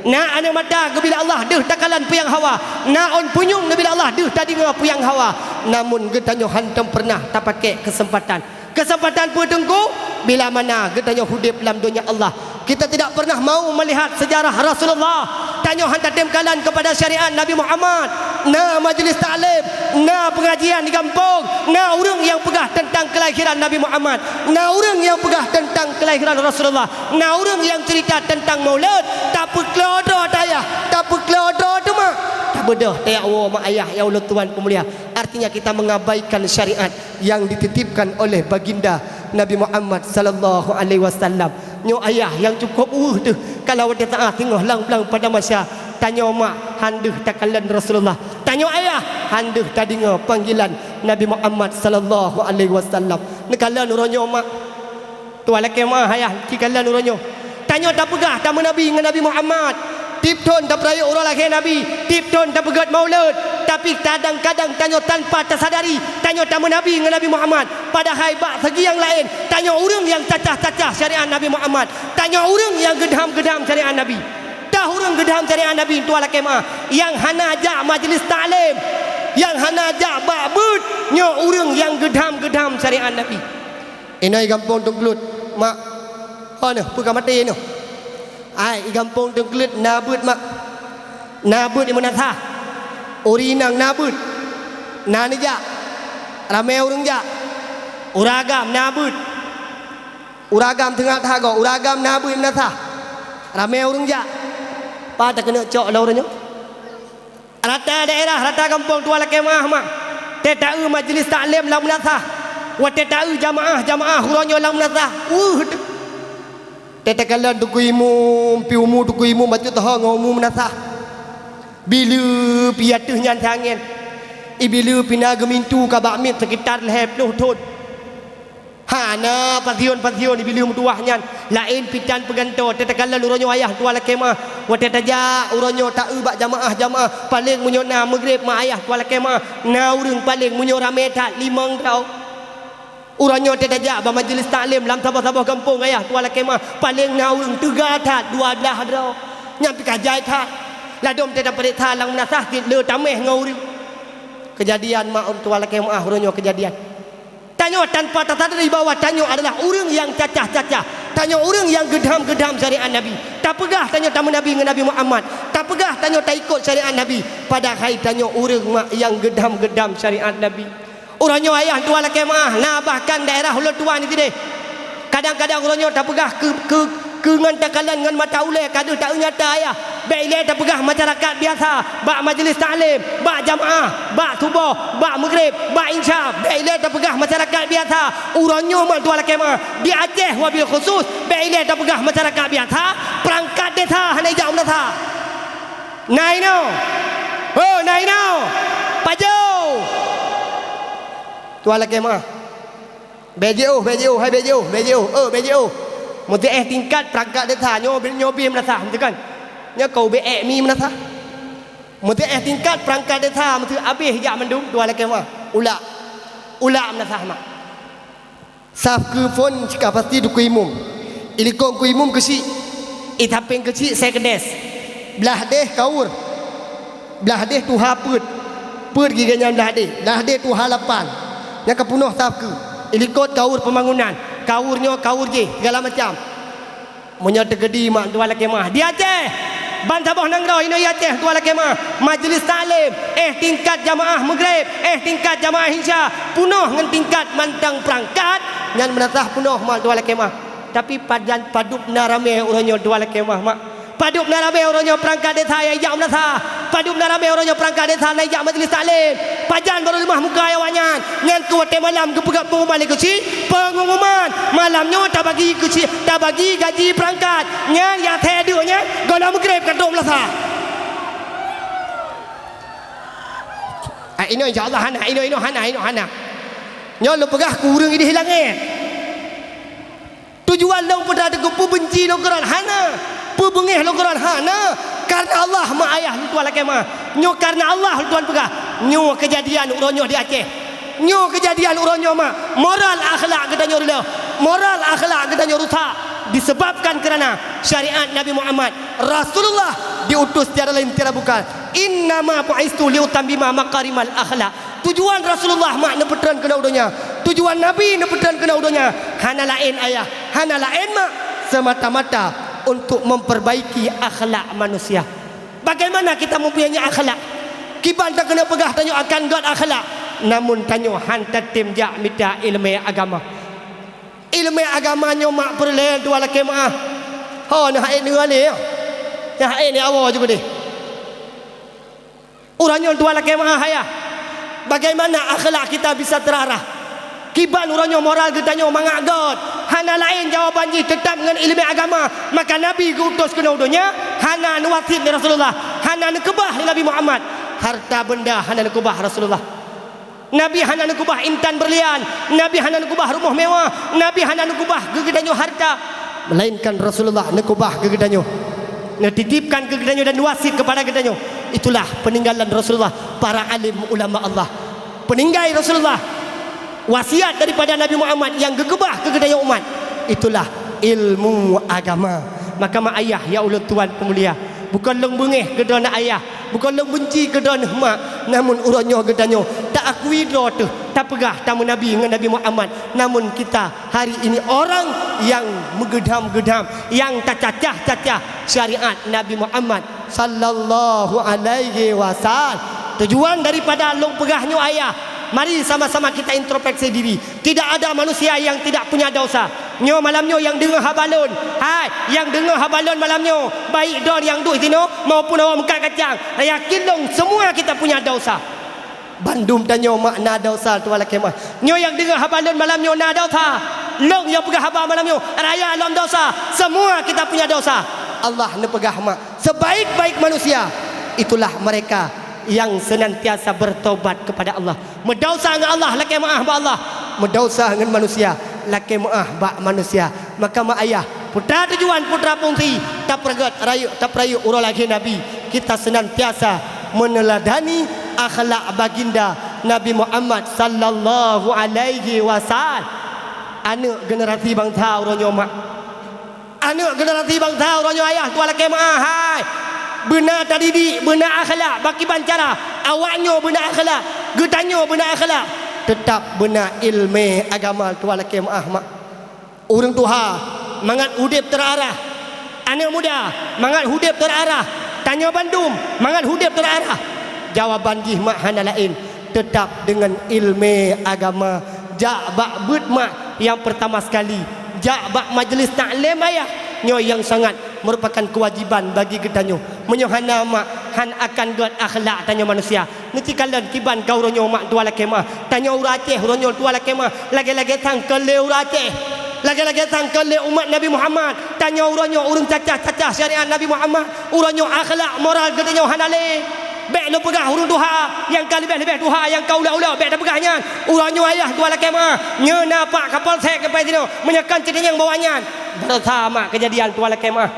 Na ana mata bila Allah deuh takalan puyang hawa. Na on punyung bila Allah deuh tadi ngau puyang hawa. Namun getanyo hantam pernah tak pakai kesempatan. Kesempatan petengku bila mana getanyo hidup dalam dunia Allah. Kita tidak pernah mau melihat sejarah Rasulullah. Tanyo hantar temkalan kepada syariat Nabi Muhammad. Na majlis ta'lim, na pengajian di kampung, na urang yang pegah tentang kelahiran Nabi Muhammad, na urang yang pegah tentang kelahiran Rasulullah, na urang yang cerita tentang Maulid. Tak pekelodo tayah, tak pekelodo tu mak. Tak bedah tayah mak ayah ya Allah Tuhan pemulia. Artinya kita mengabaikan syariat yang dititipkan oleh baginda Nabi Muhammad sallallahu alaihi wasallam. Nyo ayah yang cukup tu kalau dia tak tengok lang-lang pada masa tanya mak handeuh takalan Rasulullah, tanya ayah handeuh tadi ngau panggilan Nabi Muhammad sallallahu alaihi wasallam. Nekala nuronyo mak tuan laki mak ayah kikala nuronyo tanya tak pegah tamu Nabi dengan Nabi Muhammad. Tipton tak peraya orang lagi Nabi, tipton tak pegat Maulid, tapi kadang-kadang tanya tanpa tersadari tanya tamu Nabi dengan Nabi Muhammad. Padahal bak segi yang lain tanya orang yang cacah-cacah syariat Nabi Muhammad, tanya orang yang gedam-gedam syariat Nabi. Dah orang gedam syariat Nabi tuan laki mak yang hana ajak majlis taklim, yang hana ajak bak bud nyo orang yang gedam-gedam syariat Nabi. Inai gampang tungklut mak. Ana puka mati no. Ai gampang tengkelit nabut mak. Nabut di mana sah. Urinang nabut. Nani ja. Ramai orang ja. Uragam nabut. Uragam tengah thago, uragam nabut di mana sah. Ramai orang ja. Pa tak kena cok lah orangnya. Rata daerah, rata kampung tua laki mak. Tetau majlis taklim lah mana sah. Wa tetau jamaah orangnya lah mana sah. Tetekala dukuimu piumu dukuimu baju taha ngomu menasah bila piatuh nyan tangan ibila pina gemintu ka bakmit sekitar leh penuh tun hana pasion ibila mutuah nyan lain pitan peganto tetekala uronyo ayah tua laki mah wa tetaja uronyo tak bak jamaah paling munyo na maghrib ma ayah tua laki mah na urang paling munyo rame tak limang tau. Uranyo tetaja ba majlis taklim lam sabah-sabah kampung ayah tua laki mah paling naung 3 tat 12 dah nyampi kajai tat ladom teta perit talang menasah le tameh ngauri kejadian mak tua laki mah uranyo kejadian tanyo tanpa tersadari bahawa tanyo adalah orang yang cacah-cacah, tanyo orang yang gedam-gedam syariat Nabi. Tak pegah tanyo tamu Nabi dengan Nabi Muhammad, tak pegah tanyo tak ikut syariat Nabi, padahal tanyo orang mak yang gedam-gedam syariat Nabi. Uranyo ayah tua laki mah nah bahkan daerah Hulu Tua ni tidak. Kadang-kadang uranyo tak pegah ke ngan takalan ngan mata ulai kadu tak nyata ayah. Baiklah tak pegah masyarakat biasa, bak majlis taklim, bak jamaah, bak subuh, bak maghrib, bak insya. Baiklah tak pegah masyarakat biasa. Uranyo mah tua laki mah di Aceh wabil khusus. Baiklah tak pegah masyarakat biasa, perangkat desa hanya jauh desa. Naino. Oh naino. Pajau. Tua laki mah BJO hai BJO mesti tingkat perangkat desa nyobi menasah mesti kan nya kau be mi menasah mesti tingkat perangkat desa mesti habis jak mendung tua laki mah ula menasah mak saf ke phone cakap pasti du kuimum ilikong kuimum kesi itapeng kecil sekedes belah deh kaur belah deh tu haput put giganya belah deh tu halapan yang kepunuh tafku ilikot kaur pembangunan kaurnya kaur je segala macam munyo tegedi mak tua laki mah di Aceh ban Sabah Nangrau ini Aceh tua laki mah majlis taklim tingkat jamaah maghrib tingkat jamaah insya punuh dengan tingkat mantang perangkat yang menasah punuh mak tua laki mah tapi padan padup narame uranyo tua laki mah mak padup narame uranyo perangkat desa yang jak menasah padup narame uranyo perangkat desa yang jak majlis taklim pajan baru lemah muka awanyan ngan kuate malam ke pegat pengumuman pengumuman malamnya tak bagi kecil tak bagi gaji perangkat ngan yang tedunya golam grab kadom lasa ini insyaallah hana ini hana nyo lu pegah kurang ini hilangnya tujuan long pada tegup benci lo Quran hana pebengih lo Quran hana karena Allah mak ayah ni tuan laki mah nyo karena Allah tuan pegah nyo kejadian uronyo di Aceh nyo kejadian uronyo mah moral akhlak kita nyo moral akhlak kita nyo rusak disebabkan kerana syariat Nabi Muhammad Rasulullah diutus tiada lain tiada bukan innama bu'istu liutammima makarimal akhlak. Tujuan Rasulullah mak nepetran kena udonya, tujuan Nabi nepetran kena udonya hana lain ayah, hana lain mak, semata-mata untuk memperbaiki akhlak manusia. Bagaimana kita mempunyai akhlak? Kiban tak kena pegah tanyo akan god akhlak, namun tanyo hantar tim jak minta ilmu agama. Ilmu agamanya mak perle dua laki mak. Ha nak air dengan ni. Yang air ni awal juga ni. Urangnya dua laki mak haya. Bagaimana akhlak kita bisa terarah? Kiban urangnya moral kita mangak god. Hana lain jawapan ji tetap dengan ilmu agama. Maka Nabi diutus ke naudonya hana nuwatib ni Rasulullah. Hana nekebah ni Nabi Muhammad. Harta benda hana nekebah Rasulullah. Nabi hana nekubah intan berlian, Nabi hana nekubah rumah mewah, Nabi hana nekubah gegedanyo harta, melainkan Rasulullah nekubah gegedanyo, netitipkan gegedanyo dan wasit kepada gegedanyo. Itulah peninggalan Rasulullah, para alim ulama Allah. Peninggal Rasulullah, wasiat daripada Nabi Muhammad yang gegebah gegedanyo umat. Itulah ilmu agama. Maka mak ayah ya Allah tuan pemulia, bukan leng bengeh gedana ayah, bukan leng benci gedana mak, namun uranyo gedanyo tak akui doa tu, tak pegah tamu Nabi dengan Nabi Muhammad. Namun kita hari ini orang yang menggedam-gedam, yang tak cacah-cacah syariat Nabi Muhammad sallallahu alaihi wasallam. Tujuan daripada long pegahnya ayah, mari sama-sama kita introspeksi diri. Tidak ada manusia yang tidak punya dosa. Nyo malamnyo yang dengar habalon, hai yang dengar habalon malamnyo, baik don yang duk sino maupun orang mekat kacang, yakin long semua kita punya dosa. Bandung danyo makna dosa tu wala kemah. Nyo yang dengar habalon malamnyo na dosa. Long yang pegah haba malamnyo raya alam dosa. Semua kita punya dosa. Allah ne pegah mak. Sebaik-baik manusia itulah mereka yang senantiasa bertobat kepada Allah. Mendosa dengan Allah laki maaf ba Allah. Mendosa dengan manusia laki maaf ba manusia. Maka mak ayah, putra tujuan putra pungsi tak pergat rayu tak perayu urang lagi Nabi. Kita senantiasa meneladani akhlak baginda Nabi Muhammad sallallahu alaihi wasallam. Anak generasi bangsa uranyo mak. Anak generasi bangsa uranyo ayah tu laki maaf hai. Benar tadidi, benar akhlak, baki bancara. Awaknya benar akhlak, getanyo benar akhlak. Tetap benar ilmu agama tu laki maaf mak. Urang tuha mangat hudip terarah. Anak muda mangat hudip terarah. Tanya Bandung mangat hudip terarah. Jawaban jih mak hana lain, tetap dengan ilmu agama. Jak bak but mak yang pertama sekali, jak bak majlis taklim ayah. Nyo yang sangat merupakan kewajiban bagi kita nyo. Menyohana mak han akan god akhlak tanya manusia. Nanti kalian kiban kau ronyo mak tua laki mak. Tanya uraceh ronyo tua laki mak. Lagi-lagi sang kele uraceh. Lagi-lagi sang kele umat Nabi Muhammad. Tanya uronyo urung cacah-cacah syariat Nabi Muhammad. Uronyo akhlak moral kita nyo hanale. Bek lo pegah urung duha yang kali lebih duha yang kau ulah-ulah bek dah pegahnya. Uranyo ayah tua laki mak. Nyena pak kapal sek ke sini menyekan cedenya yang bawanya. Bersama kejadian tua laki mak.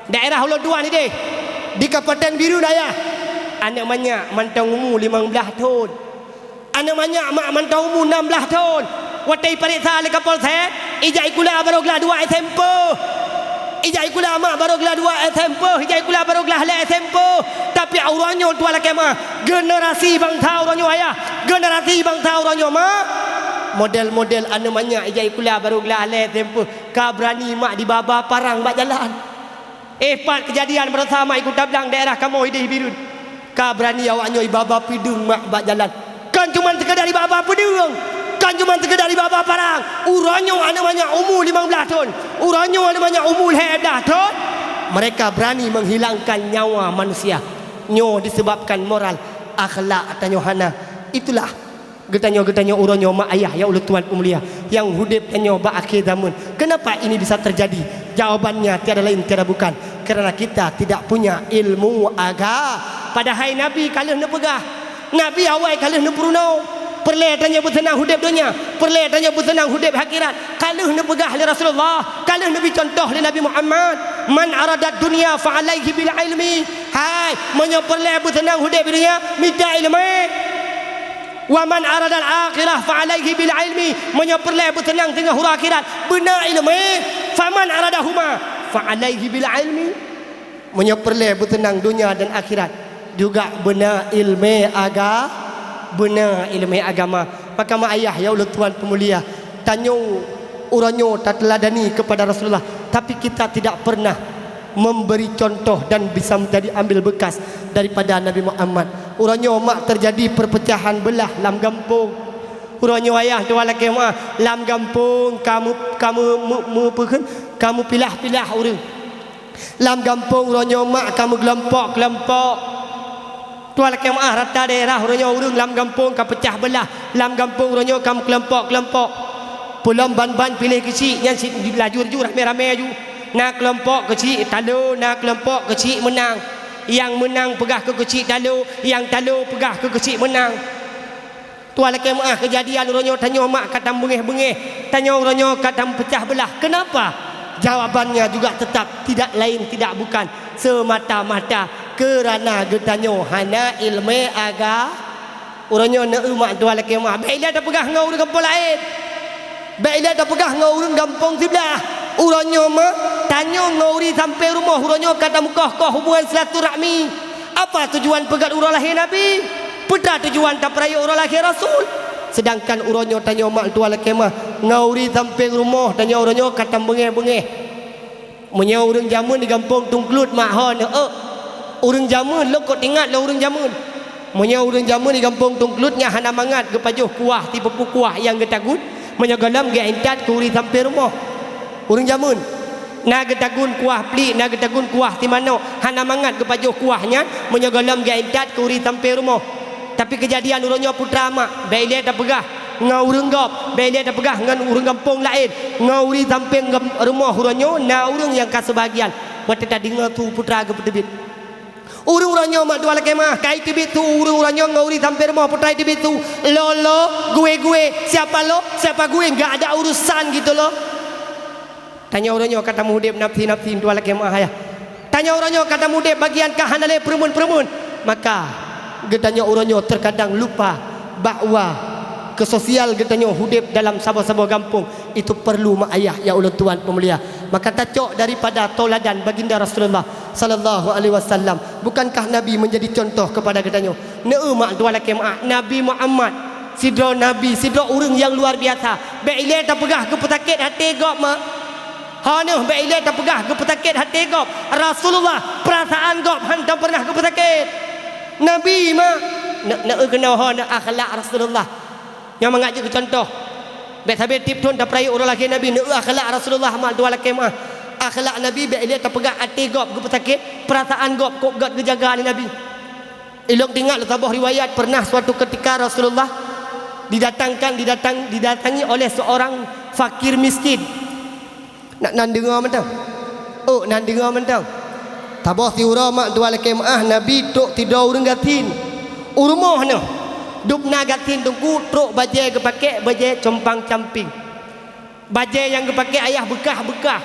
Daerah Hulu Dua ni deh. Di Kabupaten Biru Daya. Anak banyak mantau umur 15 tahun. Anak banyak mak mantau umur 16 tahun. Watai periksa le kapal sek. Ijai kula baru gelar 2 SMP. Ijai kula mak baru gelar 2 SMP. Ijai kula baru gelar SMP. Tapi auranyo tua laki mak. Generasi bangsa auranyo ayah. Generasi bangsa auranyo mak. Model-model anu banyak ijai kula baru gelar SMP. Ka berani mak di baba parang bak jalan. Pat kejadian bersama ikut tablang daerah kamu Hidih Birun. Ka berani awaknya ibaba pidung mak bak jalan. Kan cuma sekedar ibaba pidung. Kan cuma sekedar ibaba parang. Uranyo anu banyak umur 15 tahun. Uranyo anu banyak umur 11 tahun. Mereka berani menghilangkan nyawa manusia. Nyo disebabkan moral akhlak tanyo hana. Itulah getanyo-getanyo uranyo mak ayah ya Allah tuan pemulia yang hudip tanyo ba akhir zaman. Kenapa ini bisa terjadi? Jawabannya tiada lain tiada bukan kerana kita tidak punya ilmu agama. Padahal Nabi kalau nak pegah, Nabi awal kalau nak purunau, perle tanya bersenang hudip dunia, perle tanya bersenang hudip akhirat. Kalau nak pegah oleh Rasulullah, kalau Nabi contoh oleh Nabi Muhammad, man aradat dunia fa alaihi bil ilmi. Hai, menyo perle bersenang hudip dunia, minta ilmu. Wa man aradal akhirah fa alaihi bil ilmi. Menyo perle bersenang tengah hura akhirat, benar ilmu. faman aradahuma fa alaihi bil ilmi. Menyeperle bertenang dunia dan akhirat juga benar ilmu agama. Maka mak ayah ya Allah tuan pemulia, tanyo uranyo tak teladani kepada Rasulullah, tapi kita tidak pernah memberi contoh dan bisa menjadi ambil bekas daripada Nabi Muhammad. Uranyo mak terjadi perpecahan belah dalam kampung. Uranyo ayah tu laki mak dalam kampung kamu pilah-pilah orang. Dalam kampung uranyo mak kamu kelompok. Tuan laki mak rata daerah uranyo orang dalam kampung kamu pecah belah. Dalam kampung uranyo kamu kelompok. Pulang ban-ban pilih kecil yang lajur-jur ramai-ramai aju. Nak kelompok kecil talu, nak kelompok kecil menang. Yang menang pegah ke kecil talu, yang talu pegah ke kecil menang. Tuan laki mak kejadian uranyo tanya mak kata bengeh-bengeh, tanya uranyo kata pecah belah. Kenapa? Jawabannya juga tetap tidak lain tidak bukan semata-mata kerana getanyo hana ilmu uranyo nak mak tuan laki mak. Baiklah dah pegah ngau orang kampung lain. Baiklah dah pegah ngau orang kampung sebelah. Uranyo mah tanya ngauri sampai rumah uranyo kata mukah hubungan silaturahmi. Apa tujuan pegat urang lahir Nabi? Peta tujuan tak peraya urang lahir Rasul. Sedangkan uranyo tanya mak tuan laki mah ngauri sampai rumah tanya uranyo kata bengeh-bengeh. Munya urang jamun di kampung Tungklut mak hon urang jamun lo kau ingat lo urang jamun. Munya urang jamun di kampung Tungklutnya hana mangat ke pajuh kuah tipe kuah yang getagun menyegalam ge entat kuri sampai rumah. Urang jamun na getagun kuah pli na getagun kuah ti mano hana mangat ke pajuh kuahnya menyegalam ge entat kuri sampai rumah. Tapi kejadian uranyo putra mak baile dah pegah ngau urang gop baile dah pegah ngan urang kampung lain ngauri sampai rumah uranyo na urang yang kasebagian wate tadi ngatu putra ke tebit. Urang-urangnya mak dua laki mah kai tibit tu urang-urangnya ngauri sampai rumah putra tibit tu lo gue siapa lo siapa gue enggak ada urusan gitu lo. Tanya orangnya kata mudib nafsi dua laki mah ya. Tanya orangnya kata mudib bagian kahanale perumun. Maka getanya orangnya terkadang lupa bahawa kesosial getanya hudib dalam sabah-sabah kampung itu perlu mak ayah ya Allah tuan pemulia. Maka tacok daripada tauladan baginda Rasulullah sallallahu alaihi wasallam. Bukankah Nabi menjadi contoh kepada getanya? Neu mak tuan laki mak Nabi Muhammad sidro Nabi sidro urang yang luar biasa. Baile tak pegah ke petakit hati gop mak. Hana baile tak pegah ke petakit hati gop. Rasulullah perasaan gop hantam pernah ke petakit. Nabi mak nak kena hana akhlak Rasulullah. Yang mengajar contoh. Baik sampai tip tuan tak peraya orang laki Nabi nak akhlak Rasulullah mak dua laki mak. Akhlak Nabi baile tak pegah hati gop ke petakit, perasaan gop kok gad kejagaan Nabi. Elok dengar tabah riwayat pernah suatu ketika Rasulullah didatangi oleh seorang fakir miskin. Nak dengar mentang. Oh, nak dengar mentang. Tabah tiura mak dua laki mak Nabi tok tidur urang gatin. Urmoh no. Duk nagatin tungku truk bajai ke pakai bajai compang camping. Bajai yang ke pakai ayah bekah-bekah.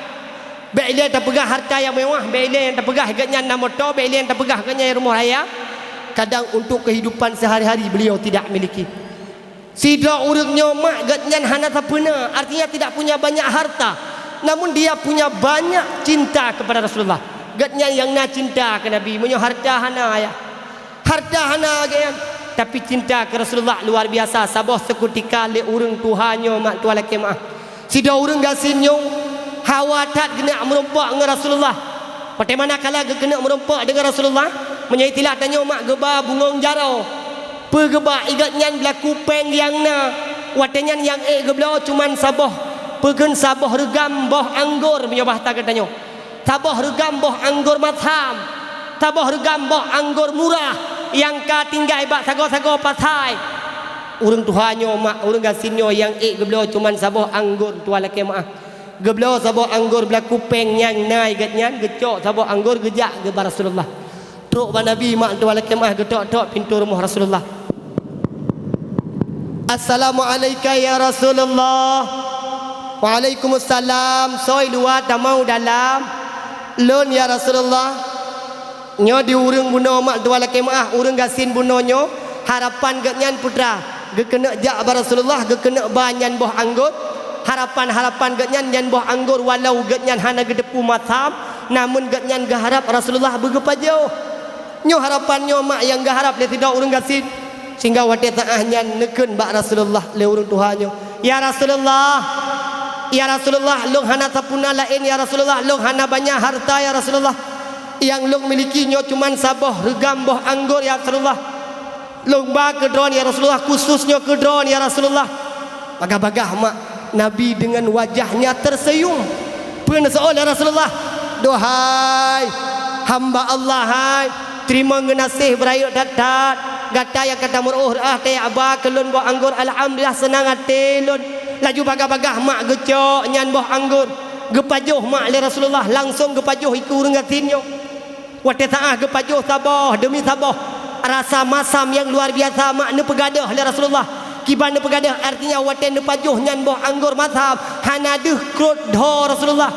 Baile tak pegah harta yang mewah, baile yang tak pegah agaknya enam motor, baile yang tak pegah agaknya rumah raya. Kadang untuk kehidupan sehari-hari beliau tidak miliki. Sidra urangnya mak agaknya hana tapuna, artinya tidak punya banyak harta. Namun dia punya banyak cinta kepada Rasulullah. Agaknya yang nak cinta ke Nabi, punya harta hana ayah. Harta hana agaknya. Tapi cinta ke Rasulullah luar biasa. Sabah seketika le urang Tuhannya mak tua laki mak. Sida urang gasinyo hawatat kena merompak dengan Rasulullah. Bagaimana kala kena merompak dengan Rasulullah? Menyaitilah tanya mak geba bungong jarau. Pegeba igatnyan berlaku peng yang na. Watenyan yang geblau cuman sabah. Pegen sabah regam boh anggur punya bahasa katanya. Sabah regam boh anggur matham. Sabah regam boh anggur murah. Yang ka tinggal ibak sago-sago pasai. Urang Tuhannya mak urang gasinyo yang geblau cuman sabah anggur tuan laki mak. Geblau sabah anggur berlaku peng yang nai gatnyan gecok sabah anggur gejak ke Rasulullah. Truk ba Nabi mak tuan laki mak getok-tok pintu rumah Rasulullah. Assalamualaikum ya Rasulullah. Waalaikumsalam. Soi luar tak mau dalam. Lon ya Rasulullah. Nyo di urang buno mak dua laki mak urang gasin bunonyo harapan gatnyan putra ge kena jak ba Rasulullah ge kena banyan boh anggur harapan-harapan getnyan nyan boh anggur walau getnyan hana gedepu matam namun getnyan gaharap Rasulullah begepajo nyo harapannya mak yang gaharap le tidak urang gasin sehingga wate taah nyan neken bak Rasulullah le urang tuhanyo ya Rasulullah long hana tapuna lain ya Rasulullah long hana banyak harta ya Rasulullah yang long milikinya cuman saboh regam boh anggur ya Rasulullah long ba kedron ya Rasulullah khususnya kedron ya Rasulullah bagah-bagah mak Nabi dengan wajahnya tersenyum pun seolah Rasulullah dohai hamba Allah hai terima ngenasih berayut datat gata yang kata muruh teh abah kelun boh anggur alhamdulillah senang hati lun laju bagah-bagah mak gecok nyan boh anggur gepajuh mak le Rasulullah langsung gepajuh iku urang gatinyo wate taah gepajuh tabah demi tabah rasa masam yang luar biasa mak ne pegadah le Rasulullah kiban ne pegadah artinya wate ne pajuh nyan boh anggur mazhab hanaduh krut dho Rasulullah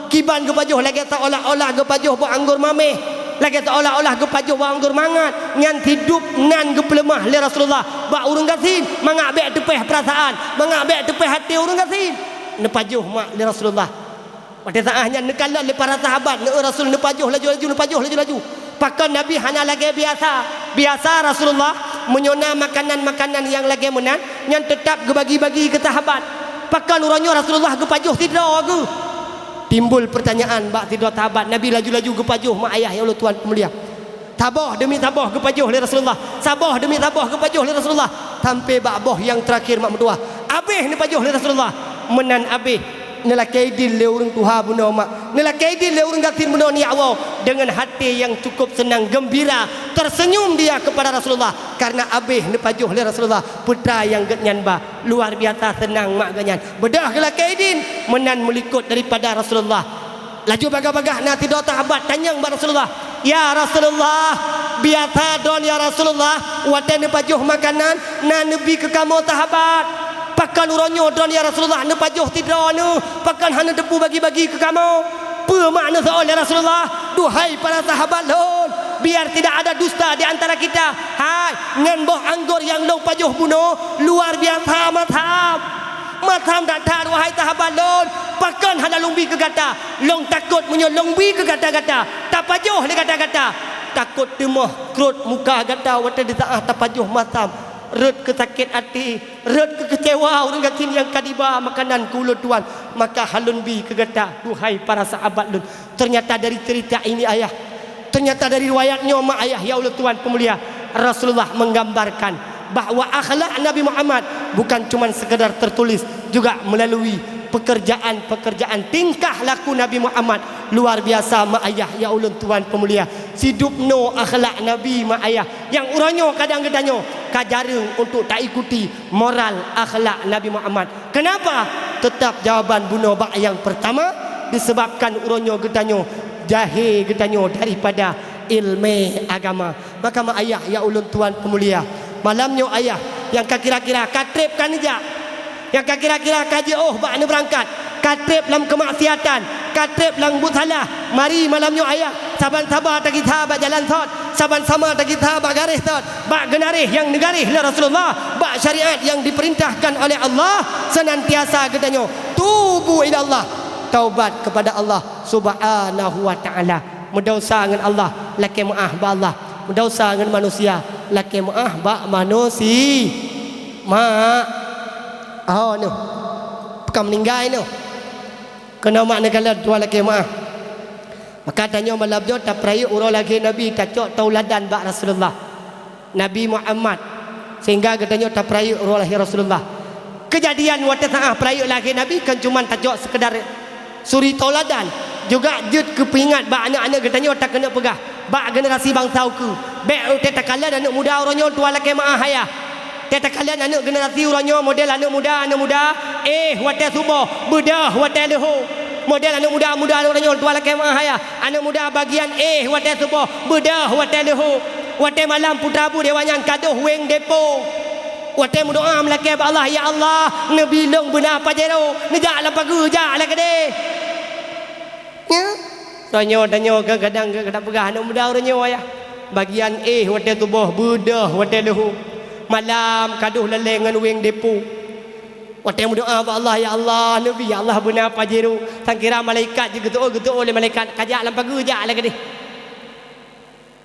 kiban gepajuh lagi tak olah-olah gepajuh boh anggur mameh lagi tak olah-olah gepajuh boh anggur mangat nyan hidup nan geplemah le Rasulullah bak urang gasin mangak bek tepeh perasaan mangak bek tepeh hati urang gasin ne pajuh mak le Rasulullah wate taah nyan ne kala le para sahabat ne Rasul ne pajuh laju-laju ne pajuh laju-laju pakan Nabi hanya lagi biasa Rasulullah menyona makanan-makanan yang lagi menan yang tetap gebagi-bagi ke sahabat pakan urangnya Rasulullah gepajuh tidak ke timbul pertanyaan bak tidak sahabat Nabi laju-laju gepajuh mak ayah ya Allah Tuhan pemulia tabah demi tabah gepajuh le Rasulullah sabah demi tabah gepajuh le Rasulullah sampai bak boh yang terakhir mak mentua abih ni pajuh le Rasulullah menan abih nela kaidin le urang tuha bunda mak nela kaidin le urang gatin bunda ni Allah dengan hati yang cukup senang gembira tersenyum dia kepada Rasulullah karena abih ne pajuh le Rasulullah putra yang getnyan ba luar biasa senang mak ganyan bedah kala kaidin menan melikut daripada Rasulullah laju bagah-bagah na tidak sahabat tanyang ba Rasulullah ya Rasulullah biasa don ya Rasulullah wate ne pajuh makanan na nabi ke kamu sahabat pakan uronyo don ya Rasulullah ne pajuh tidro ne pakan hana depu bagi-bagi ke kamu apa makna soal ya Rasulullah duhai para sahabat lon biar tidak ada dusta di antara kita hai ngan boh anggur yang long pajuh bunuh luar biasa matham datang wahai sahabat lon pakan hana longbi ke gata long takut munyo longbi ke gata-gata tak pajuh le gata-gata takut demoh krut muka gata wate di taah tapajuh matham red kesakit hati red kekecewa orang gatin yang kadiba makanan kulo tuan maka halun bi kegata duhai para sahabat lun ternyata dari cerita ini ayah ternyata dari riwayatnya mak ayah ya Allah Tuhan pemulia Rasulullah menggambarkan bahawa akhlak Nabi Muhammad bukan cuma sekedar tertulis juga melalui pekerjaan tingkah laku Nabi Muhammad luar biasa mak ayah ya Allah Tuhan pemulia hidup no akhlak Nabi mak ayah yang uranyo kadang-kadangnya kajareng untuk tak ikuti moral akhlak Nabi Muhammad kenapa tetap jawaban bunuh bak yang pertama disebabkan uranyo gedanyo jahil gedanyo daripada ilmu agama maka mak ayah ya Allah Tuhan pemulia malamnya ayah yang kira-kira katripkan aja yang kira-kira kaji bak ni berangkat katrip dalam kemaksiatan katrip dalam buat salah mari malamnya ayah saban-sabar tak kita bak jalan thot saban-sama tak kita bak garis thot bak genarih yang negarih la Rasulullah bak syariat yang diperintahkan oleh Allah senantiasa katanya tubu ila Allah taubat kepada Allah subhanahu wa ta'ala mendosa dengan Allah laki maaf ba Allah mendosa dengan manusia laki maaf ba manusia mak no pekan meninggal no kena mak negala dua lagi maaf maka tanya malam dia tak peraya urang lagi Nabi tak cok tauladan bak Rasulullah Nabi Muhammad sehingga katanya tak peraya urang lagi Rasulullah kejadian waktu tengah peraya lagi Nabi kan cuma tak cok sekedar suri tauladan juga jut kepingat bak anak-anak katanya tak kena pegah bak generasi bangsa ku bek tak kala anak muda orangnya tua lagi maaf ayah Teta kalian anak generasi orangnya model anak muda wate subuh bedah wate leho model anak muda orangnya tua laki mahaya anak muda bagian wate subuh bedah wate leho wate malam putra bu dewanya kadoh weng depo wate berdoa melaki Allah ya Allah nebilong benar pajero nejak lah pagu jak lah kede ya tanya kadang pegah anak muda orangnya ayah bagian wate subuh bedah wate leho malam kaduh leleng dengan weng depo Waktu yang berdoa Allah ya Allah Nabi ya Allah benar apa jiru. Sangkira malaikat je getuk oleh malaikat kajak lampa gejak lagi dia.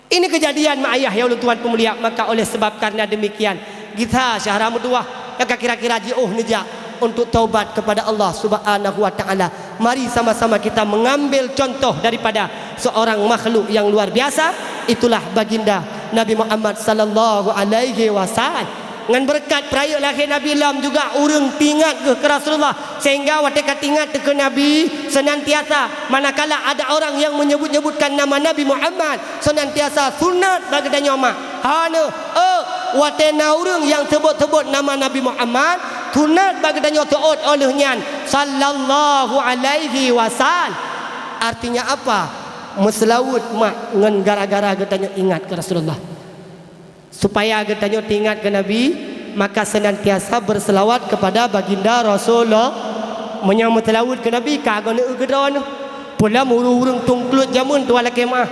Ini kejadian mak ayah ya Allah Tuhan pemulia. Maka oleh sebab karena demikian kita syahra muduah yang kira-kira jauh nejak untuk taubat kepada Allah Subhanahu wa taala. Mari sama-sama kita mengambil contoh daripada seorang makhluk yang luar biasa, itulah baginda Nabi Muhammad sallallahu alaihi wasallam. Ngan berkat peraya lahir Nabi lam juga urang tingat ke Rasulullah sehingga waktu tingat ke Nabi senantiasa manakala ada orang yang menyebut-nyebutkan nama Nabi Muhammad senantiasa sunat bagi dan nyoma. Hana waktu urang yang sebut-sebut nama Nabi Muhammad sunat bagi dan nyota olehnya sallallahu alaihi wasallam. Artinya apa? Meselawut mak ngan gara-gara getanya ingat ke Rasulullah. Supaya getanya ingat ke Nabi, maka senantiasa berselawat kepada baginda Rasulullah. Menyambut selawat ke Nabi kagak nak gedon. Pula urung tungklut jamun tu ala kemah.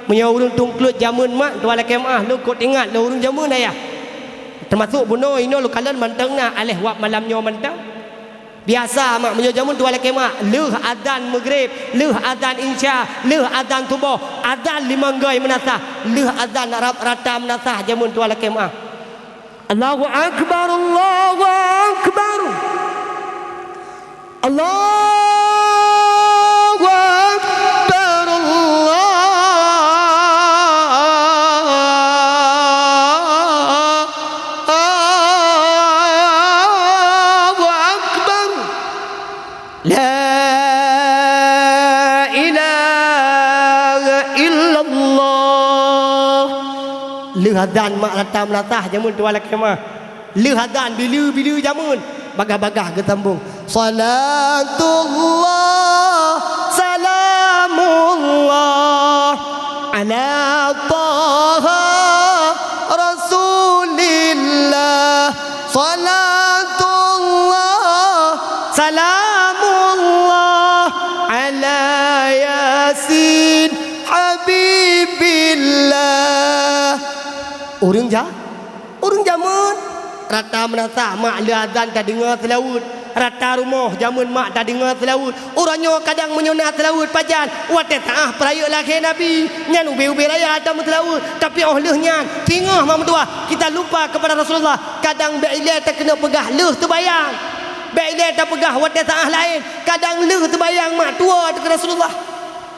Menyurung tungklut jamun mak tu ala kemah. Lu kau ingat lu urung jamun ayah. Termasuk bunuh ini lu kalian mantang na aleh wak malamnya mantang. Biasa mak menyo jamun tu ala kemah. Leuh adzan maghrib, leuh adzan isya, leuh adzan subuh, adzan 5 gai menasah, leuh adzan Arab rata menasah jamun tu ala kemah. Allahu akbar, Allahu akbar. Allahu akbar, Allahu akbar. La ilaha illallah. Lehadzan mak latah melatah jamun tu ala kemah. Lehadzan bila jamun bagah-bagah ketambung. Salatullah salamullah ala taha rasulillah. Salatullah salamullah ala yasin habibillah. Urang jamun rata menasah mak le azan tak dengar selawut. Rata rumah jamun mak tak dengar selawut. Orangnya kadang menyunat selawut pajan. Wate taah peraya lahir Nabi. Nyan ube-ube raya ada selawut. Tapi ohlehnya tingah mak tua. Kita lupa kepada Rasulullah. Kadang beilai tak kena pegah leh terbayang. Beilai tak pegah wate taah lain. Kadang leh terbayang mak tua ke Rasulullah.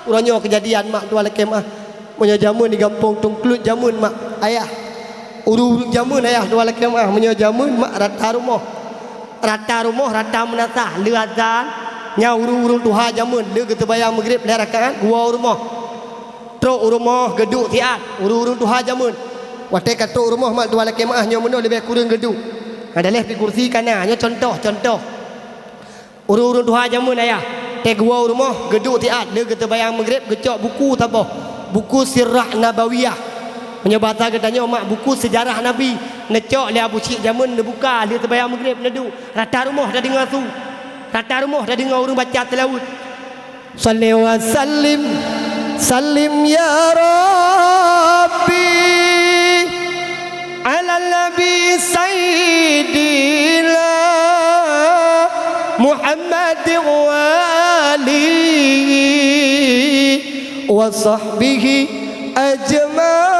Orangnya kejadian mak tua lekemah. Punya jamun di kampung tungklut jamun mak ayah. Urung jamun ayah dua laki mah menyo jamun mak rata rumah rata menatah le azan nya urung duha jamun le kita bayang maghrib le rakaat gua rumah tro rumah geduk tiat urung duha jamun wate kato rumah mak dua laki mah nya meno lebih kurang geduk ada leh pi kursi kana nya contoh urung duha jamun ayah te gua rumah geduk tiat le kita bayang maghrib gecok buku taboh buku sirah nabawiyah. Menyebata katanya mak buku sejarah Nabi necok le Abu Cik jamun dia buka dia terbayang maghrib nedu rata rumah dah dengar tu rata rumah dah dengar orang baca tilawat. Salli wa sallim ya Rabbi ala nabi sayyidina Muhammad wa alihi wa sahbihi ajma'ina.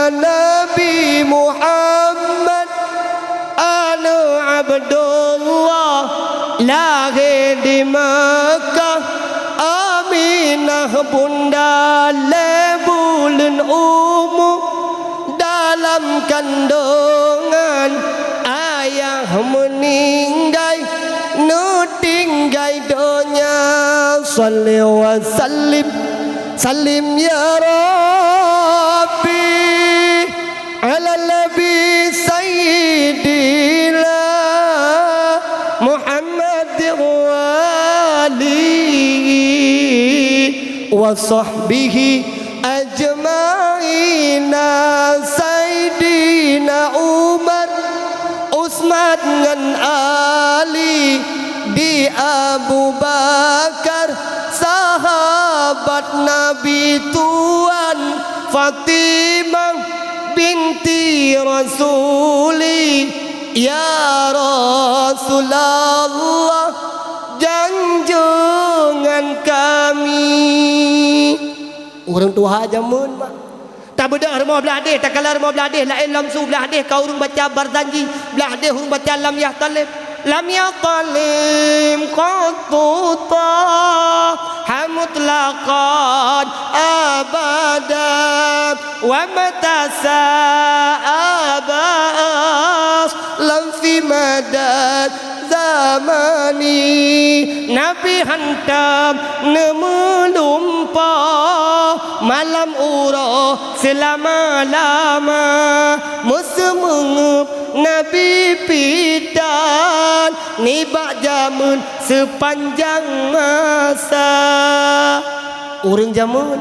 Nabi Muhammad anu Abdullah lahir di Makkah. Aminah bunda lebulun umum dalam kandungan ayah meninggal nu tinggal donya. Salli wa sallim ya Rabbi ala nabi sayyidina Muhammad wa alihi wa sahbihi ajma'ina. Sayyidina Umar Usman ngan Ali di Abu Bakar sahabat Nabi Tuan Fatimah binti Rasuli Ya Rasulullah janjungan kami. Orang tua jamun mak. Tak beda rumah belah deh, tak kala rumah belah deh, lain lam su belah deh, kau urung baca barzanji, belah deh urung baca lam ya talib. Lam ya talim qatuta hamutlaqan abadan wa matasa abas lam fi madad zamani. Nabi hantam nemelumpa malam uro selama-lama musemengup Nabi pidan nibak jamun sepanjang masa. Orang jamun